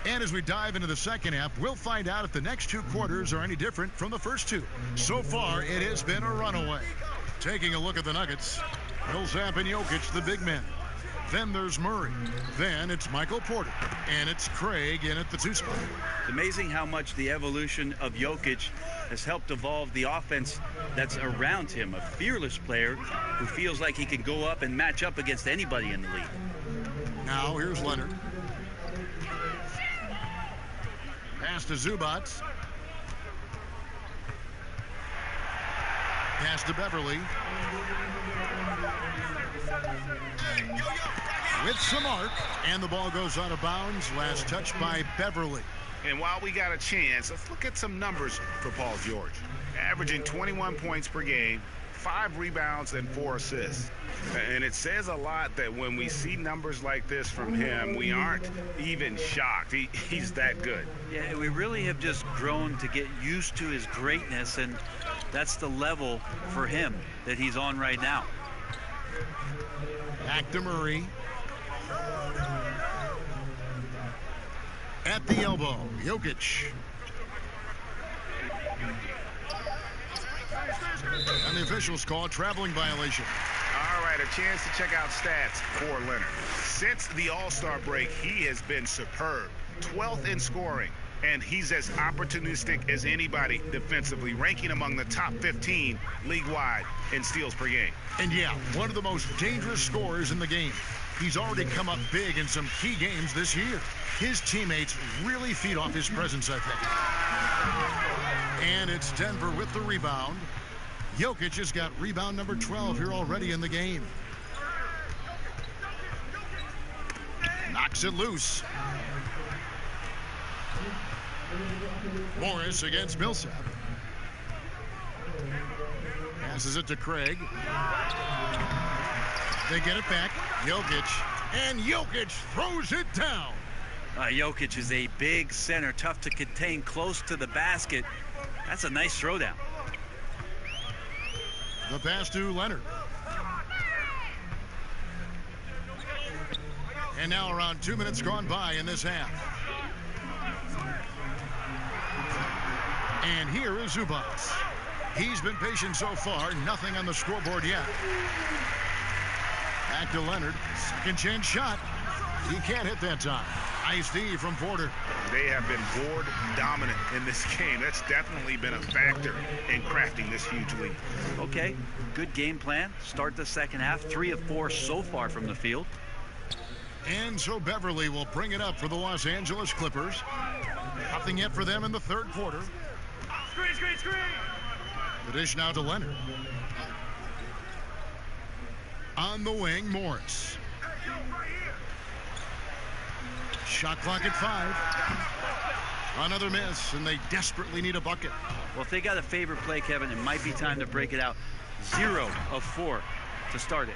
And as we dive into the second half, we'll find out if the next 2 quarters are any different from the first 2. So far, it has been a runaway. Taking a look at the Nuggets, Millsap and Jokic, the big men. Then there's Murray. Then it's Michael Porter. And it's Craig in at the 2 spot. It's amazing how much the evolution of Jokic has helped evolve the offense that's around him. A fearless player who feels like he can go up and match up against anybody in the league. Now here's Leonard. Pass to Zubac. Pass to Beverly. With some arc, and the ball goes out of bounds. Last touch by Beverly. And while we got a chance, let's look at some numbers for Paul George. Averaging 21 points per game, 5 rebounds, and 4 assists. And it says a lot that when we see numbers like this from him, we aren't even shocked. He's that good. Yeah, we really have just grown to get used to his greatness, and that's the level for him that he's on right now. Back to Murray. At the elbow, Jokic. And the officials call a traveling violation. All right, a chance to check out stats for Leonard. Since the All-Star break, he has been superb. 12th in scoring, and he's as opportunistic as anybody defensively, ranking among the top 15 league-wide in steals per game. And yeah, one of the most dangerous scorers in the game. He's already come up big in some key games this year. His teammates really feed off his presence, I think. And it's Denver with the rebound. Jokic has got rebound number 12 here already in the game. knocks it loose. Morris against Millsap. Passes it to Craig. They get it back. Jokic. And Jokic throws it down. Jokic is a big center, tough to contain, close to the basket. That's a nice throwdown. The pass to Leonard. And now around 2 minutes gone by in this half. And here is Zubac. He's been patient so far. Nothing on the scoreboard yet. Back to Leonard. Second chance shot. He can't hit that time. Nice D from Porter. They have been board dominant in this game. That's definitely been a factor in crafting this huge lead. Okay, good game plan. Start the second half. 3 of 4 so far from the field. And so Beverly will bring it up for the Los Angeles Clippers. Nothing yet for them in the third quarter. Screen. The dish now to Leonard. On the wing, Morris. Shot clock at 5. Another miss, and they desperately need a bucket. Well, if they got a favorite play, Kevin, it might be time to break it out. 0 of 4 to start it.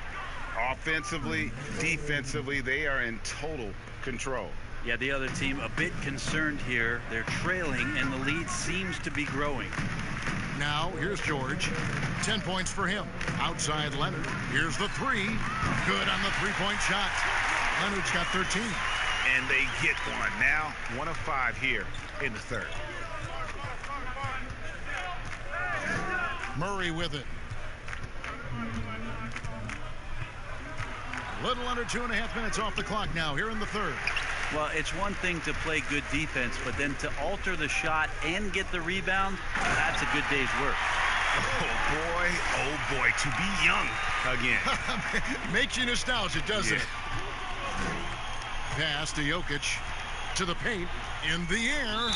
Offensively, defensively, they are in total control. Yeah, the other team a bit concerned here. They're trailing, and the lead seems to be growing. Now, here's George. 10 points for him. Outside Leonard. Here's the 3. Good on the three-point shot. Leonard's got 13. And they get one. Now, 1 of 5 here in the third. Murray with it. A little under 2.5 minutes off the clock now here in the third. Well, it's one thing to play good defense, but then to alter the shot and get the rebound, that's a good day's work. Oh boy, to be young again. Makes you nostalgic, doesn't it? Pass to Jokic, to the paint, in the air,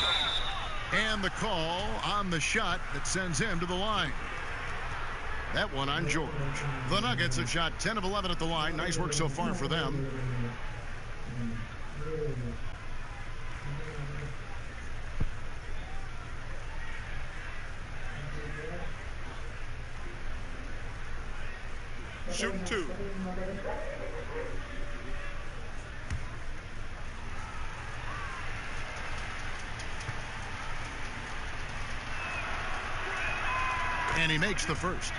and the call on the shot that sends him to the line. That one on George. The Nuggets have shot 10 of 11 at the line. Nice work so far for them. Shooting 2. And he makes the first.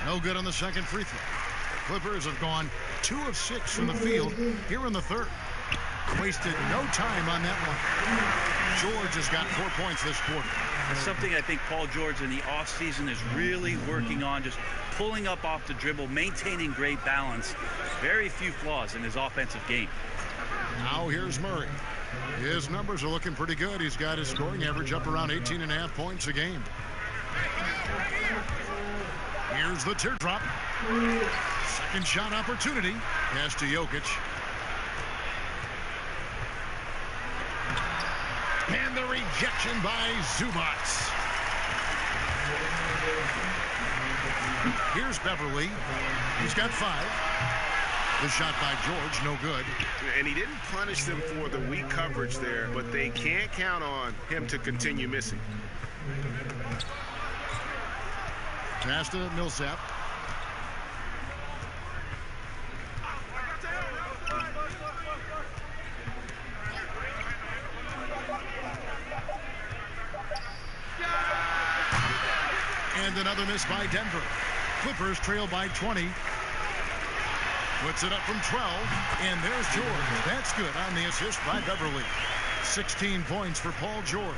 No good on the second free throw. Clippers have gone 2 of 6 from the field here in the third. Wasted no time on that one. George has got 4 points this quarter. That's something I think Paul George in the offseason is really working on, just pulling up off the dribble, maintaining great balance. Very few flaws in his offensive game. Now here's Murray. His numbers are looking pretty good. He's got his scoring average up around 18.5 points a game. Here's the teardrop. Second shot opportunity. Pass to Jokic. And the rejection by Zubac. Here's Beverly. He's got 5. The shot by George, no good. And he didn't punish them for the weak coverage there, but they can't count on him to continue missing. Pass to Millsap. And another miss by Denver. Clippers trail by 20. Puts it up from 12. And there's George. That's good on the assist by Beverly. 16 points for Paul George.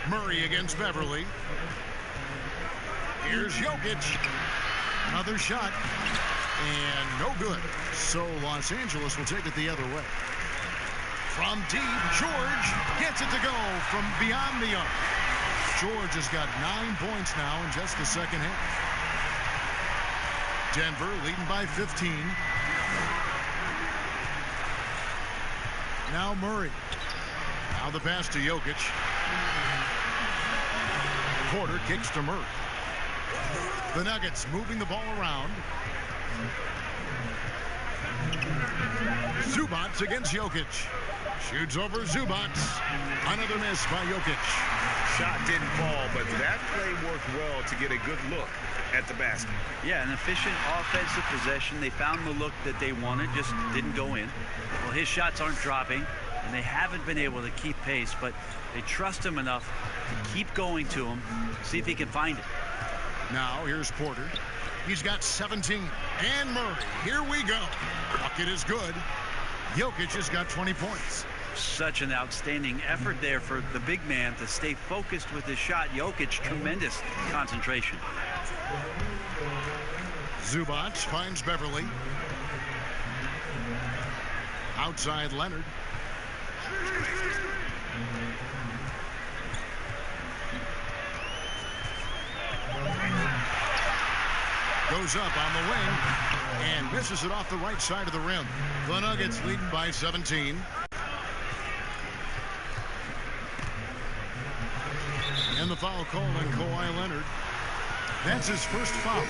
Murray against Beverly. Here's Jokic. Another shot. And no good. So Los Angeles will take it the other way. From deep, George gets it to go from beyond the arc. George has got 9 points now in just the second half. Denver leading by 15. Now Murray. Now the pass to Jokic. Porter kicks to Murray. The Nuggets moving the ball around. Zubac against Jokic. Shoots over Zubac. Another miss by Jokic. Shot didn't fall, but that play worked well to get a good look at the basket. Yeah, an efficient offensive possession. They found the look that they wanted, just didn't go in. Well, his shots aren't dropping, and they haven't been able to keep pace, but they trust him enough to keep going to him, see if he can find it. Now here's Porter. He's got 17. And Murray. Here we go. Bucket is good. Jokic has got 20 points. Such an outstanding effort there for the big man to stay focused with his shot. Jokic, tremendous concentration. Zubac finds Beverly. Outside Leonard. Goes up on the wing and misses it off the right side of the rim. The Nuggets leading by 17. And the foul call on Kawhi Leonard. That's his first foul.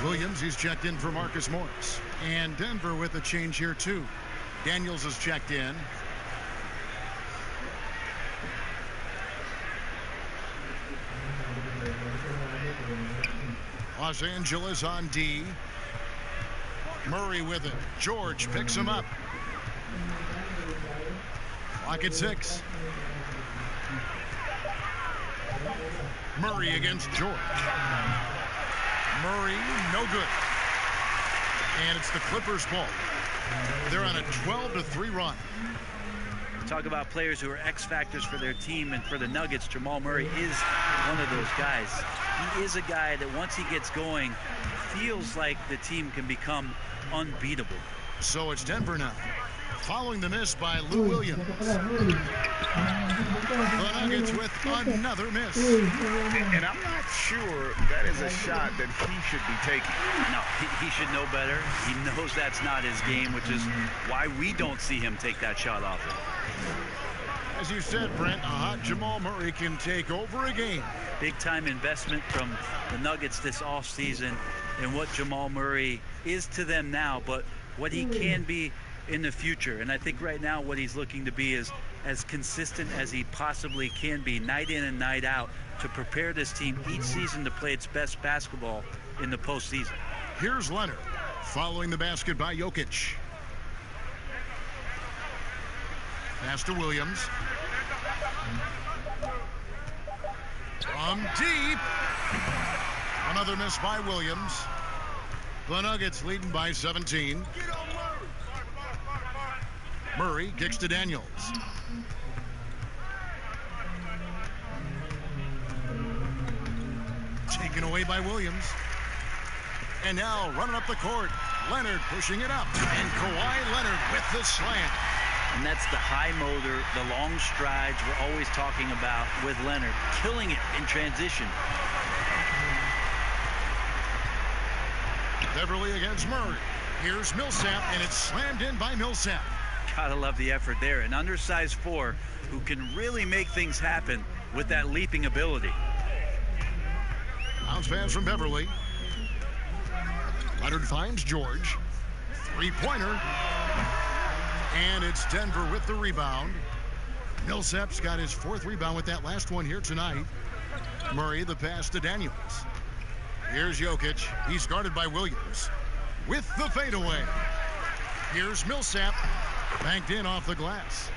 Williams, he's checked in for Marcus Morris. And Denver with a change here too. Daniels is checked in. Los Angeles on D. Murray with it. George picks him up. Clock at 6. Murray against George. Murray, no good. And it's the Clippers' ball. They're on a 12-3 run. Talk about players who are X factors for their team, and for the Nuggets, Jamal Murray is one of those guys. He is a guy that once he gets going, feels like the team can become unbeatable. So it's Denver now, following the miss by Lou Williams. The Nuggets with another miss. And I'm not sure that is a shot that he should be taking. No, he should know better. He knows that's not his game, which is why we don't see him take that shot often. As you said, Brent, a hot Jamal Murray can take over a game. Big-time investment from the Nuggets this offseason and what Jamal Murray is to them now, but what he can be in the future. And I think right now what he's looking to be is as consistent as he possibly can be, night in and night out, to prepare this team each season to play its best basketball in the postseason. Here's Leonard, following the basket by Jokic. Pass to Williams. From deep. Another miss by Williams. The Nuggets leading by 17. Murray kicks to Daniels. Taken away by Williams. And now running up the court, Leonard pushing it up. And Kawhi Leonard with the slam. And that's the high motor, the long strides we're always talking about with Leonard, killing it in transition. Beverly against Murray. Here's Millsap, and it's slammed in by Millsap. Gotta love the effort there. An undersized 4 who can really make things happen with that leaping ability. Bounce pass from Beverly. Leonard finds George. Three-pointer. And it's Denver with the rebound. Millsap's got his 4th rebound with that last one here tonight. Murray, the pass to Daniels. Here's Jokic. He's guarded by Williams. With the fadeaway. Here's Millsap. Banked in off the glass.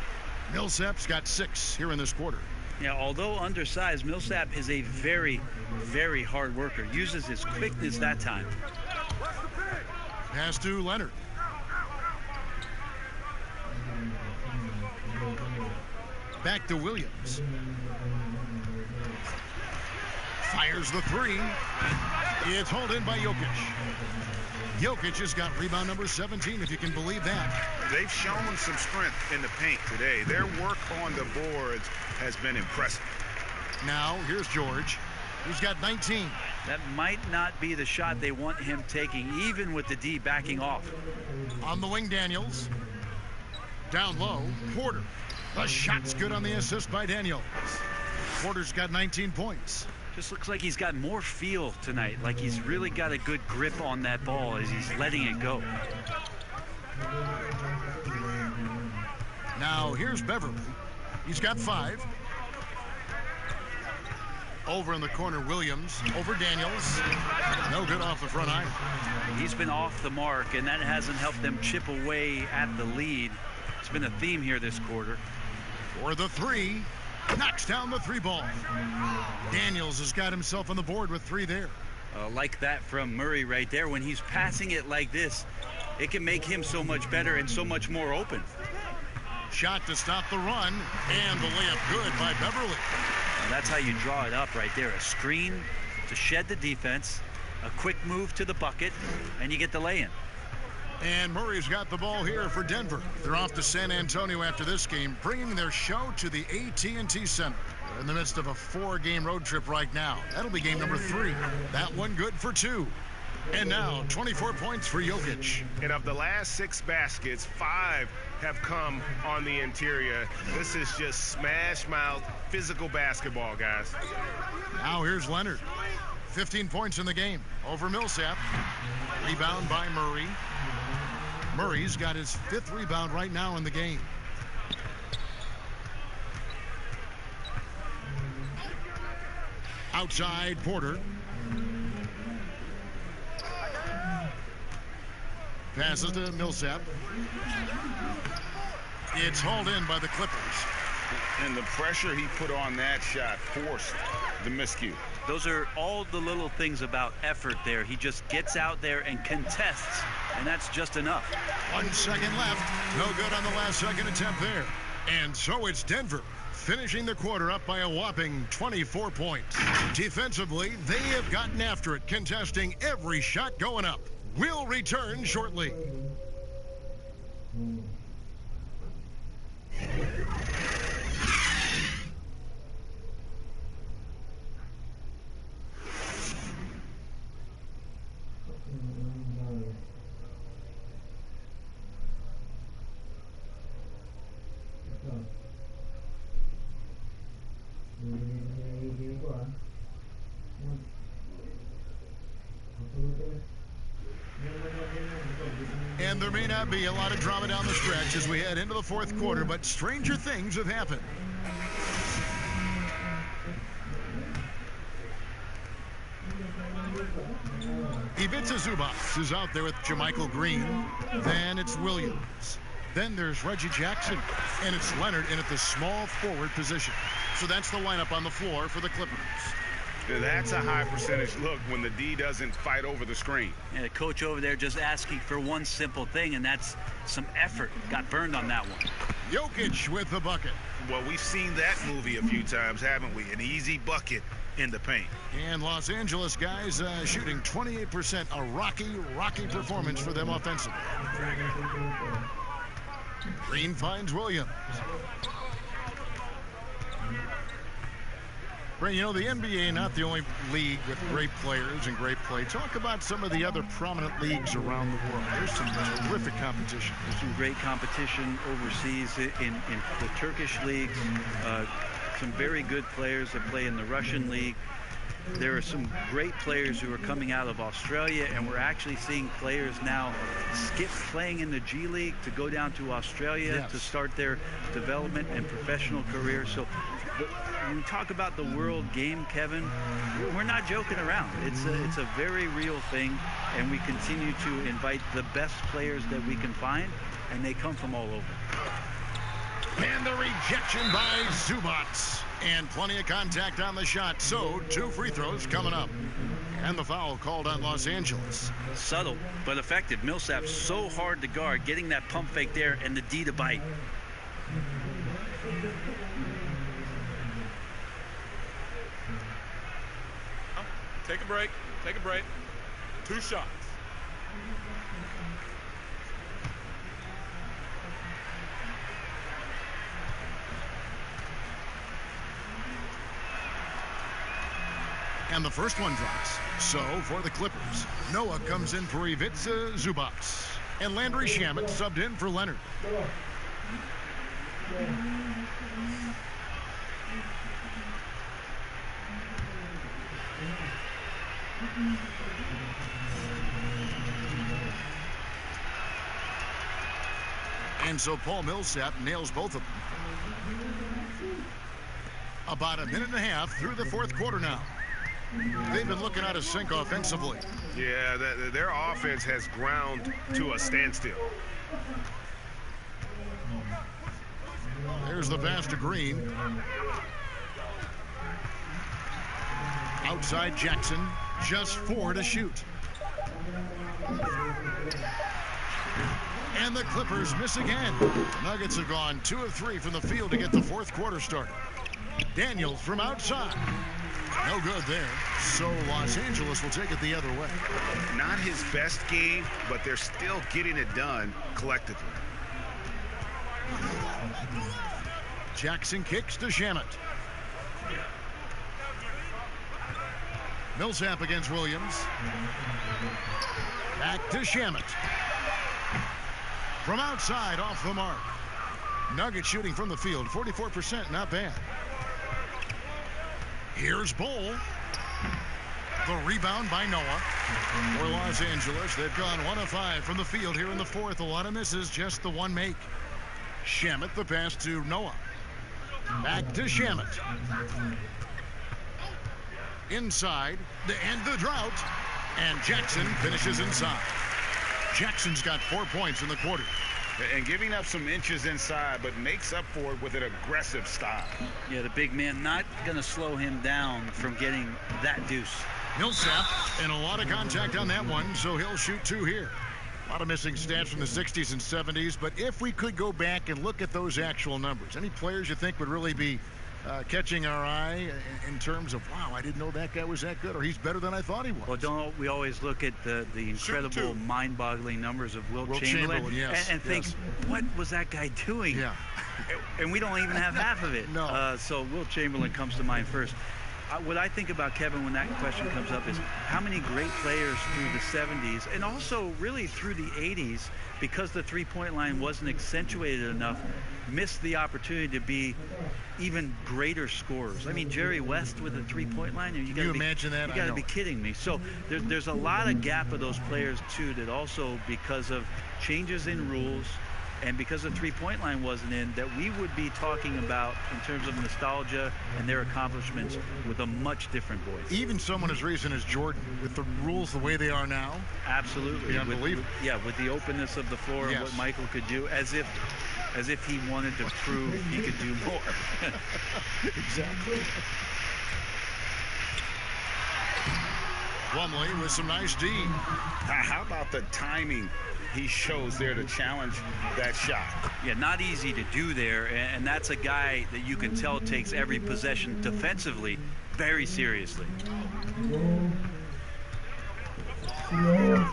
Millsap's got 6 here in this quarter. Yeah, although undersized, Millsap is a very, very hard worker. Uses his quickness that time. Pass to Leonard. Back to Williams. Fires the three. It's hauled in by Jokic. Jokic has got rebound number 17, if you can believe that. They've shown some strength in the paint today. Their work on the boards has been impressive. Now, here's George. He's got 19. That might not be the shot they want him taking, even with the D backing off. On the wing, Daniels. Down low, Porter. The shot's good on the assist by Daniels. Porter's got 19 points. Just looks like he's got more feel tonight, like he's really got a good grip on that ball as he's letting it go. Now, here's Beverly. He's got 5. Over in the corner, Williams. Over Daniels. No good off the front iron. He's been off the mark, and that hasn't helped them chip away at the lead. It's been a theme here this quarter. For the 3. Knocks down the 3 ball. Daniels has got himself on the board with 3 there. Like that from Murray right there. When he's passing it like this, it can make him so much better and so much more open. Shot to stop the run, and the layup good by Beverly. That's how you draw it up right there. A screen to shed the defense, a quick move to the bucket, and you get the lay-in. And Murray's got the ball here for Denver. They're off to San Antonio after this game, bringing their show to the AT&T Center. They're in the midst of a 4-game road trip right now. That'll be game number 3. That one good for 2. And now, 24 points for Jokic. And of the last 6 baskets, 5 have come on the interior. This is just smash-mouth, physical basketball, guys. Now here's Leonard. 15 points in the game over Millsap. Rebound by Murray. Murray's got his 5th rebound right now in the game. Outside, Porter. Passes to Millsap. It's hauled in by the Clippers. And the pressure he put on that shot forced the miscue. Those are all the little things about effort there. He just gets out there and contests, and that's just enough. 1 second left. No good on the last second attempt there. And so it's Denver finishing the quarter up by a whopping 24 points. Defensively, they have gotten after it, contesting every shot going up. We'll return shortly. And there may not be a lot of drama down the stretch as we head into the 4th quarter, but stranger things have happened. Ivica Zubac is out there with Jermichael Green. Then it's Williams. Then there's Reggie Jackson. And it's Leonard in at the small forward position. So that's the lineup on the floor for the Clippers. That's a high percentage look when the D doesn't fight over the screen. And the coach over there just asking for one simple thing, and that's some effort. Got burned on that one. Jokic with the bucket. Well, we've seen that movie a few times, haven't we? An easy bucket in the paint. And Los Angeles guys shooting 28%. A rocky performance for them offensively. Green finds Williams. Brent, you know, the NBA not the only league with great players and great play. Talk about some of the other prominent leagues around the world. There's some terrific competition. There's some great competition overseas in the Turkish leagues. Some very good players that play in the Russian league. There are some great players who are coming out of Australia, and we're actually seeing players now skip playing in the G League to go down to Australia to start their development and professional career. So when we talk about the world game, Kevin, we're not joking around. It's a very real thing, and we continue to invite the best players that we can find, and they come from all over. And the rejection by Zubac. And plenty of contact on the shot. So 2 free throws coming up. And the foul called on Los Angeles. Subtle but effective. Millsap so hard to guard, getting that pump fake there and the D to bite. Take a break. Take a break. 2 shots. And the first one drops. So for the Clippers, Noah comes in for Ivica Zubac. And Landry Shamet subbed in for Leonard. And so Paul Millsap nails both of them. About a minute and a half through the fourth quarter now. They've been looking out of sync offensively. Yeah, their offense has ground to a standstill. There's the pass to Green. Outside Jackson, just 4 to shoot. And the Clippers miss again. Nuggets have gone 2 of 3 from the field to get the fourth quarter started. Daniels from outside. No good there. So Los Angeles will take it the other way. Not his best game, but they're still getting it done collectively. Jackson kicks to Shamet. Millsap against Williams. Back to Shamet. From outside, off the mark. Nuggets shooting from the field, 44%, not bad. Here's Bull. The rebound by Noah. For Los Angeles, they've gone 1 of 5 from the field here in the fourth. A lot of misses, just the one make. Shamet, the pass to Noah. Back to Shamet. Inside, to end the drought. And Jackson finishes inside. Jackson's got 4 points in the quarter. And giving up some inches inside, but makes up for it with an aggressive style. Yeah, the big man not going to slow him down from getting that deuce. Millsap, and a lot of contact on that one, so he'll shoot 2 here. A lot of missing stats from the 60s and 70s, but if we could go back and look at those actual numbers, any players you think would really be catching our eye in terms of, wow, I didn't know that guy was that good, or he's better than I thought he was? Well, don't we always look at the incredible, mind-boggling numbers of Wilt Chamberlain yes, and think, what was that guy doing? Yeah. And we don't even have half of it. No. So Wilt Chamberlain comes to mind first. What I think about Kevin when that question comes up is how many great players through the 70s and also really through the 80s, because the three-point line wasn't accentuated enough, missed the opportunity to be even greater scorers. I mean, Jerry West with a three-point line. You imagine that? You got to be kidding me. So there's a lot of gap of those players too that also, because of changes in rules and because the three-point line wasn't in, that we would be talking about in terms of nostalgia and their accomplishments with a much different voice. Even someone as recent as Jordan, with the rules the way they are now. Absolutely. Unbelievable. With the openness of the floor and what Michael could do, as if he wanted to prove he could do more. Exactly. Plumlee with some nice D. How about the timing he shows there to challenge that shot? Yeah, not easy to do there, and that's a guy that you can tell takes every possession defensively very seriously.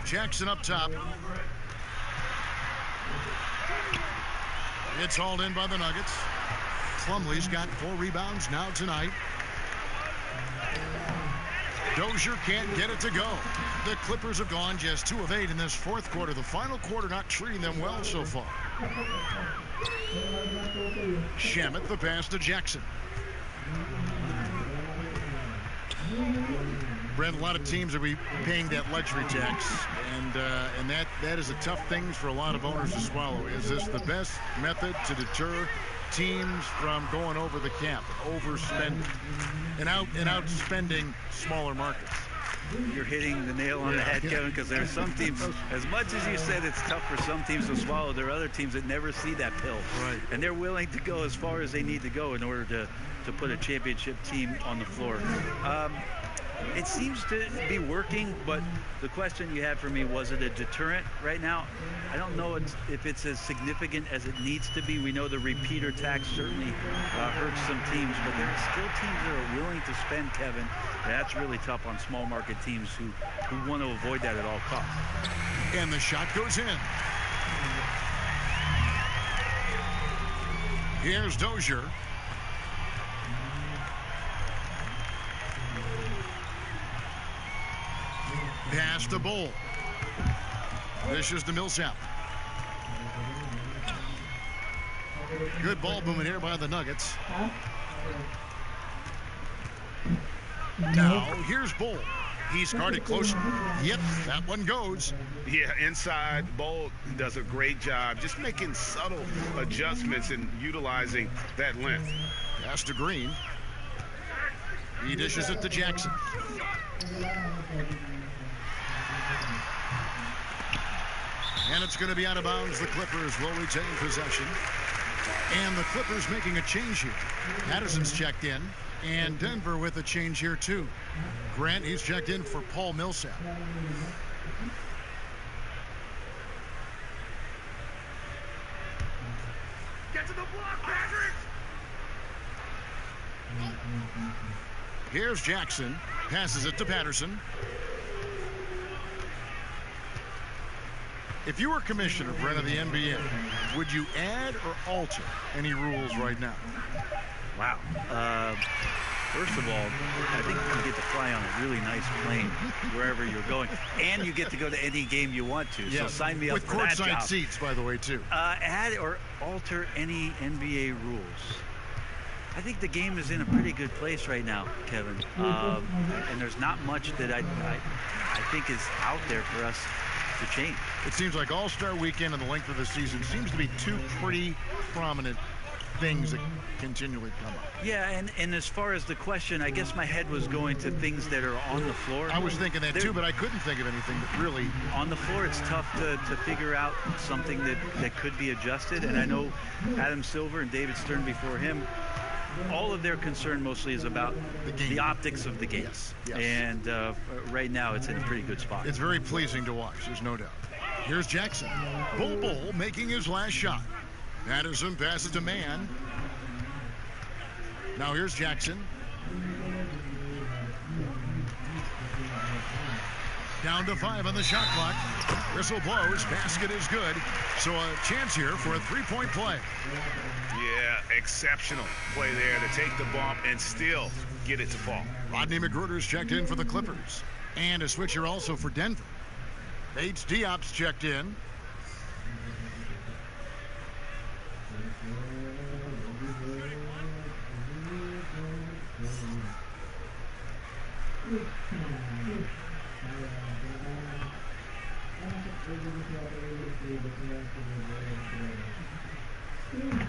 Jackson up top. It's hauled in by the Nuggets. Plumlee's got 4 rebounds now tonight. Dozier can't get it to go. The Clippers have gone just 2 of 8 in this fourth quarter. The final quarter not treating them well so far. Shamet, the pass to Jackson. Brent, a lot of teams are paying that luxury tax, and that is a tough thing for a lot of owners to swallow. Is this the best method to deter teams from going over the cap, overspending, and outspending smaller markets? You're hitting the nail on the head, Kevin, because there are some teams, as much as you said it's tough for some teams to swallow, there are other teams that never see that pill. Right. And they're willing to go as far as they need to go in order to put a championship team on the floor. It seems to be working, but the question you had for me, was it a deterrent right now? I don't know if it's as significant as it needs to be. We know the repeater tax certainly hurts some teams, but there are still teams that are willing to spend, Kevin. That's really tough on small market teams who want to avoid that at all costs. And the shot goes in. Here's Dozier. Pass to Bull. This is to Millsap. Good ball movement here by the Nuggets. Now, here's Bull. He's guarded closely. Yep, that one goes. Yeah, inside, Bull does a great job just making subtle adjustments and utilizing that length. Pass to Green. He dishes it to Jackson. And it's going to be out of bounds. The Clippers will retain possession. And the Clippers making a change here. Patterson's checked in. And Denver with a change here, too. Grant, he's checked in for Paul Millsap. Get to the block, Patrick! Here's Jackson. Passes it to Patterson. If you were commissioner, Brent, of the NBA, would you add or alter any rules right now? Wow. First of all, I think you get to fly on a really nice plane wherever you're going. And you get to go to any game you want to. Yes. So sign me up for that with job. courtside seats, by the way, too. Add or alter any NBA rules. I think the game is in a pretty good place right now, Kevin. And there's not much that I think is out there for us to change. It seems like All-Star Weekend and the length of the season seems to be two pretty prominent things that continually come up. Yeah, and as far as the question, I guess my head was going to things that are on the floor. I was thinking that too, but I couldn't think of anything that really... On the floor, it's tough to figure out something that could be adjusted, and I know Adam Silver and David Stern before him, all of their concern mostly is about the optics of the game. Yes. And right now, it's in a pretty good spot. It's very pleasing to watch, there's no doubt. Here's Jackson. Bull making his last shot. Patterson passes to Mann. Now here's Jackson. Down to 5 on the shot clock. Whistle blows. Basket is good. So a chance here for a three-point play. Yeah, exceptional play there to take the bump and still get it to fall. Rodney McGruder's checked in for the Clippers. And a switcher also for Denver. Bates Diop's checked in.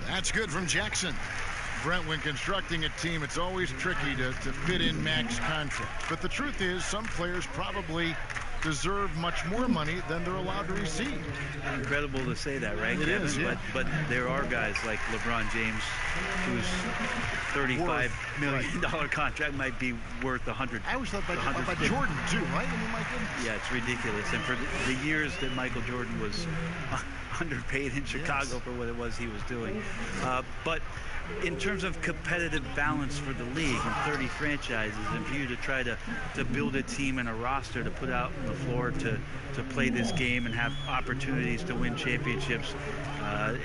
That's good from Jackson. Brent, when constructing a team, it's always tricky to fit in max contracts. But the truth is, some players probably deserve much more money than they're allowed to receive. Incredible to say that, right, It Kevin? is, yeah. But there are guys like LeBron James whose $35 million contract might be worth 100. I always thought about Jordan, too, right? I mean, my goodness. Yeah, it's ridiculous. And for the years that Michael Jordan was underpaid in Chicago for what it was he was doing. But in terms of competitive balance for the league and 30 franchises, and for you to try to build a team and a roster to put out on the floor to play this game and have opportunities to win championships,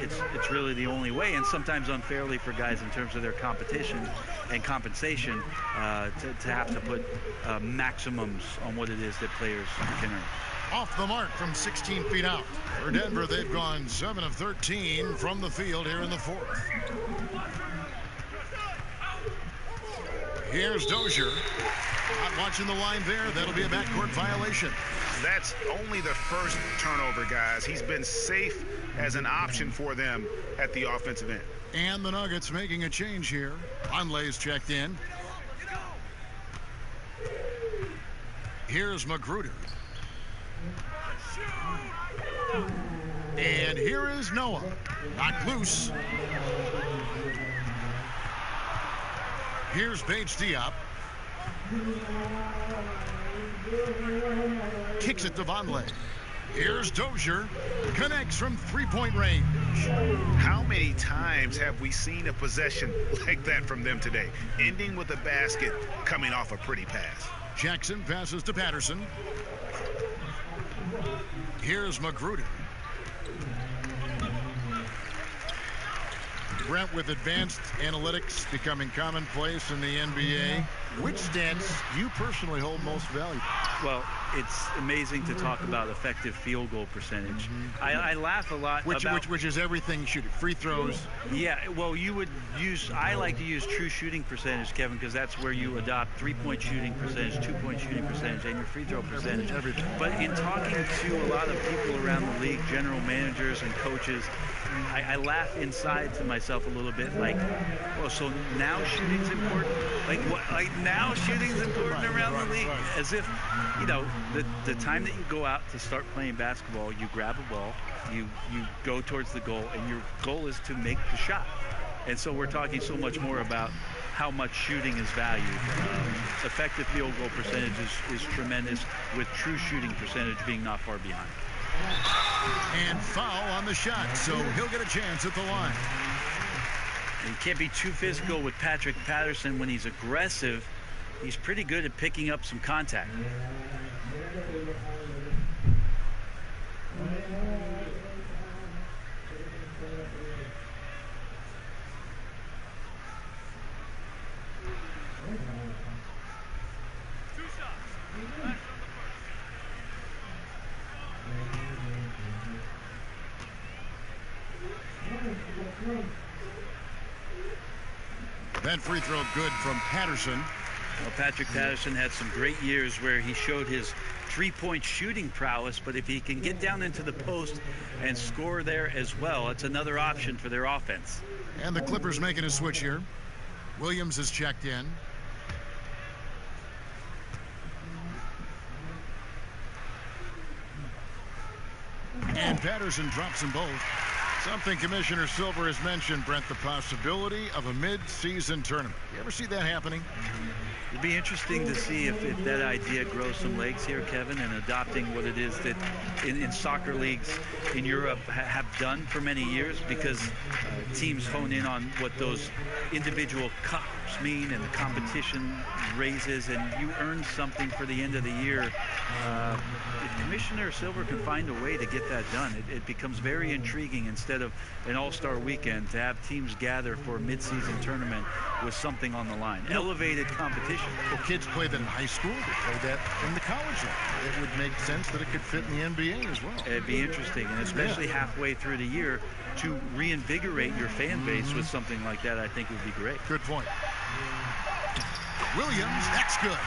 it's really the only way, and sometimes unfairly for guys in terms of their competition and compensation to have to put maximums on what it is that players can earn. Off the mark from 16 feet out. For Denver, they've gone 7 of 13 from the field here in the fourth. Here's Dozier. Not watching the line there. That'll be a backcourt violation. That's only the first turnover, guys. He's been safe as an option for them at the offensive end. And the Nuggets making a change here. Conley's checked in. Here's Magruder. And here is Noah. Knocked loose. Here's Bates Diop. Kicks it to Vonleh. Here's Dozier. Connects from three-point range. How many times have we seen a possession like that from them today? Ending with a basket, coming off a pretty pass. Jackson passes to Patterson. Here's Magruder. Brent, with advanced analytics becoming commonplace in the NBA, which stats you personally hold most valuable? Well, it's amazing to talk about effective field goal percentage. I laugh a lot about... Which is everything shooting. Free throws. Yeah, well, I like to use true shooting percentage, Kevin, because that's where you adopt three-point shooting percentage, two-point shooting percentage, and your free throw percentage. Everything. But in talking to a lot of people around the league, general managers and coaches, I laugh inside to myself a little bit, like, oh, so now shooting's important? Like, what? Like, now shooting's important around the league? As if, you know, the time that you go out to start playing basketball, you grab a ball, you go towards the goal, and your goal is to make the shot. And so we're talking so much more about how much shooting is valued. Effective field goal percentage is tremendous, with true shooting percentage being not far behind. And foul on the shot, so he'll get a chance at the line. You can't be too physical with Patrick Patterson when he's aggressive. He's pretty good at picking up some contact. That free throw good from Patterson. Well, Patrick Patterson had some great years where he showed his three-point shooting prowess, but if he can get down into the post and score there as well, it's another option for their offense. And the Clippers making a switch here. Williams is checked in. And Patterson drops them both. Something Commissioner Silver has mentioned, Brent, the possibility of a mid-season tournament. You ever see that happening? It'd be interesting to see if that idea grows some legs here, Kevin, and adopting what it is that in soccer leagues in Europe have done for many years, because teams hone in on what those individual cups mean and the competition raises, and you earn something for the end of the year. If Commissioner Silver can find a way to get that done, it becomes very intriguing, instead of an all-star weekend, to have teams gather for a mid-season tournament with something on the line. Elevated competition. Well, kids play that in high school. They play that in the college level. It would make sense that it could fit in the NBA as well. It'd be interesting, and especially halfway through the year, to reinvigorate your fan base with something like that, I think would be great. Good point. Williams, that's good.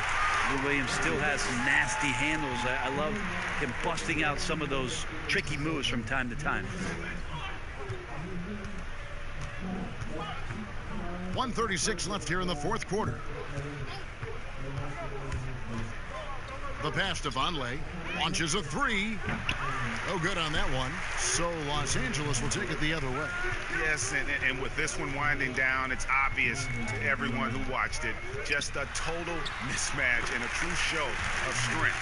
Lou Williams still has some nasty handles. I love him busting out some of those tricky moves from time to time. 1:36 left here in the fourth quarter. The pass to Vonleh. Launches a three. No good on that one. So Los Angeles will take it the other way. Yes, and with this one winding down, it's obvious to everyone who watched it. Just a total mismatch and a true show of strength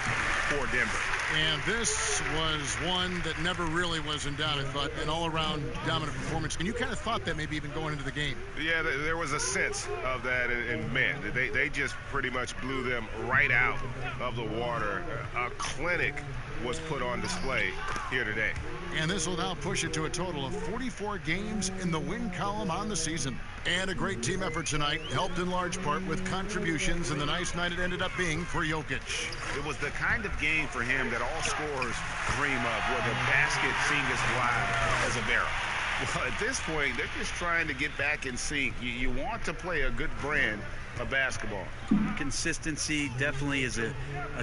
for Denver. And this was one that never really was in doubt, I thought, an all-around dominant performance. And you kind of thought that maybe even going into the game. Yeah, there was a sense of that, and man, they just pretty much blew them right out of the water. A clinic was put on display here today. And this will now push it to a total of 44 games in the win column on the season. And a great team effort tonight, helped in large part with contributions, and the nice night it ended up being for Jokic. It was the kind of game for him that all scorers dream of, where the basket seemed as wide as a barrel. Well, at this point, they're just trying to get back in sync. You want to play a good brand of basketball. Consistency definitely is a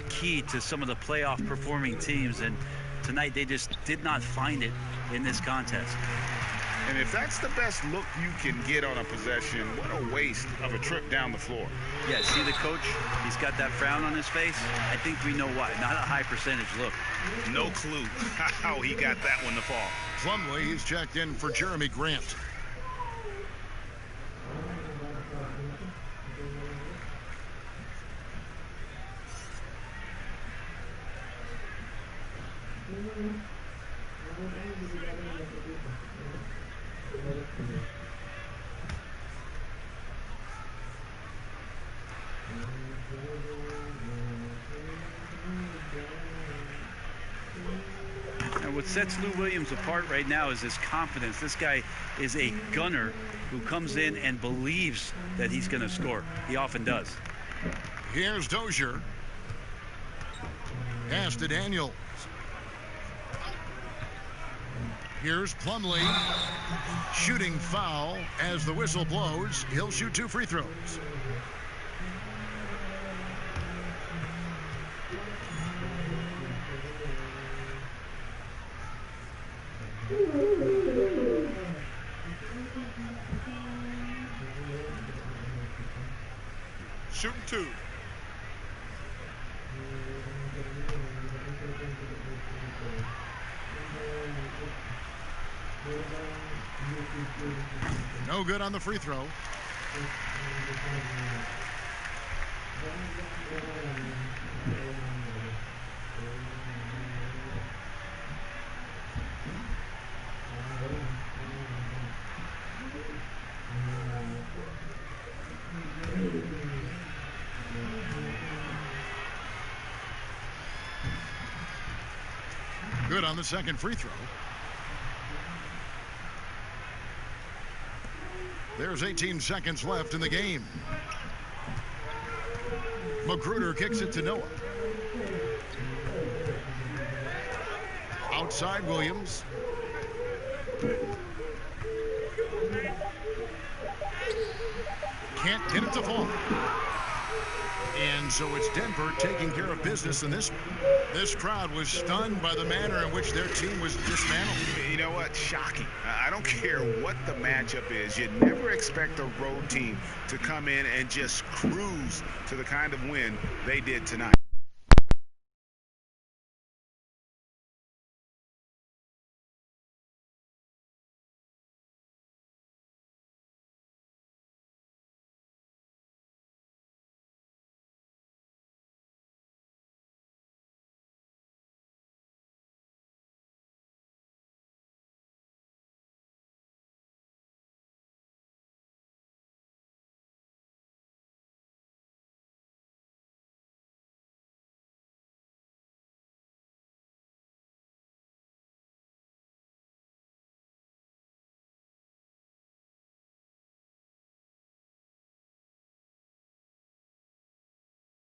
key to some of the playoff performing teams, and tonight they just did not find it in this contest. And if that's the best look you can get on a possession, what a waste of a trip down the floor. Yeah, see the coach? He's got that frown on his face. I think we know why. Not a high percentage look. No clue how he got that one to fall. Plumlee, he's checked in for Jeremy Grant. And what sets Lou Williams apart right now is his confidence. This guy is a gunner who comes in and believes that he's going to score. He often does. Here's Dozier. Pass to Daniels. Here's Plumlee. Shooting foul as the whistle blows. He'll shoot 2 free throws. Shooting 2. No good on the free throw. Good on the second free throw. There's 18 seconds left in the game. Magruder kicks it to Noah. Outside Williams. Can't get it to fall. And so it's Denver taking care of business in this one. This crowd was stunned by the manner in which their team was dismantled. You know what? Shocking. I don't care what the matchup is. You never expect a road team to come in and just cruise to the kind of win they did tonight.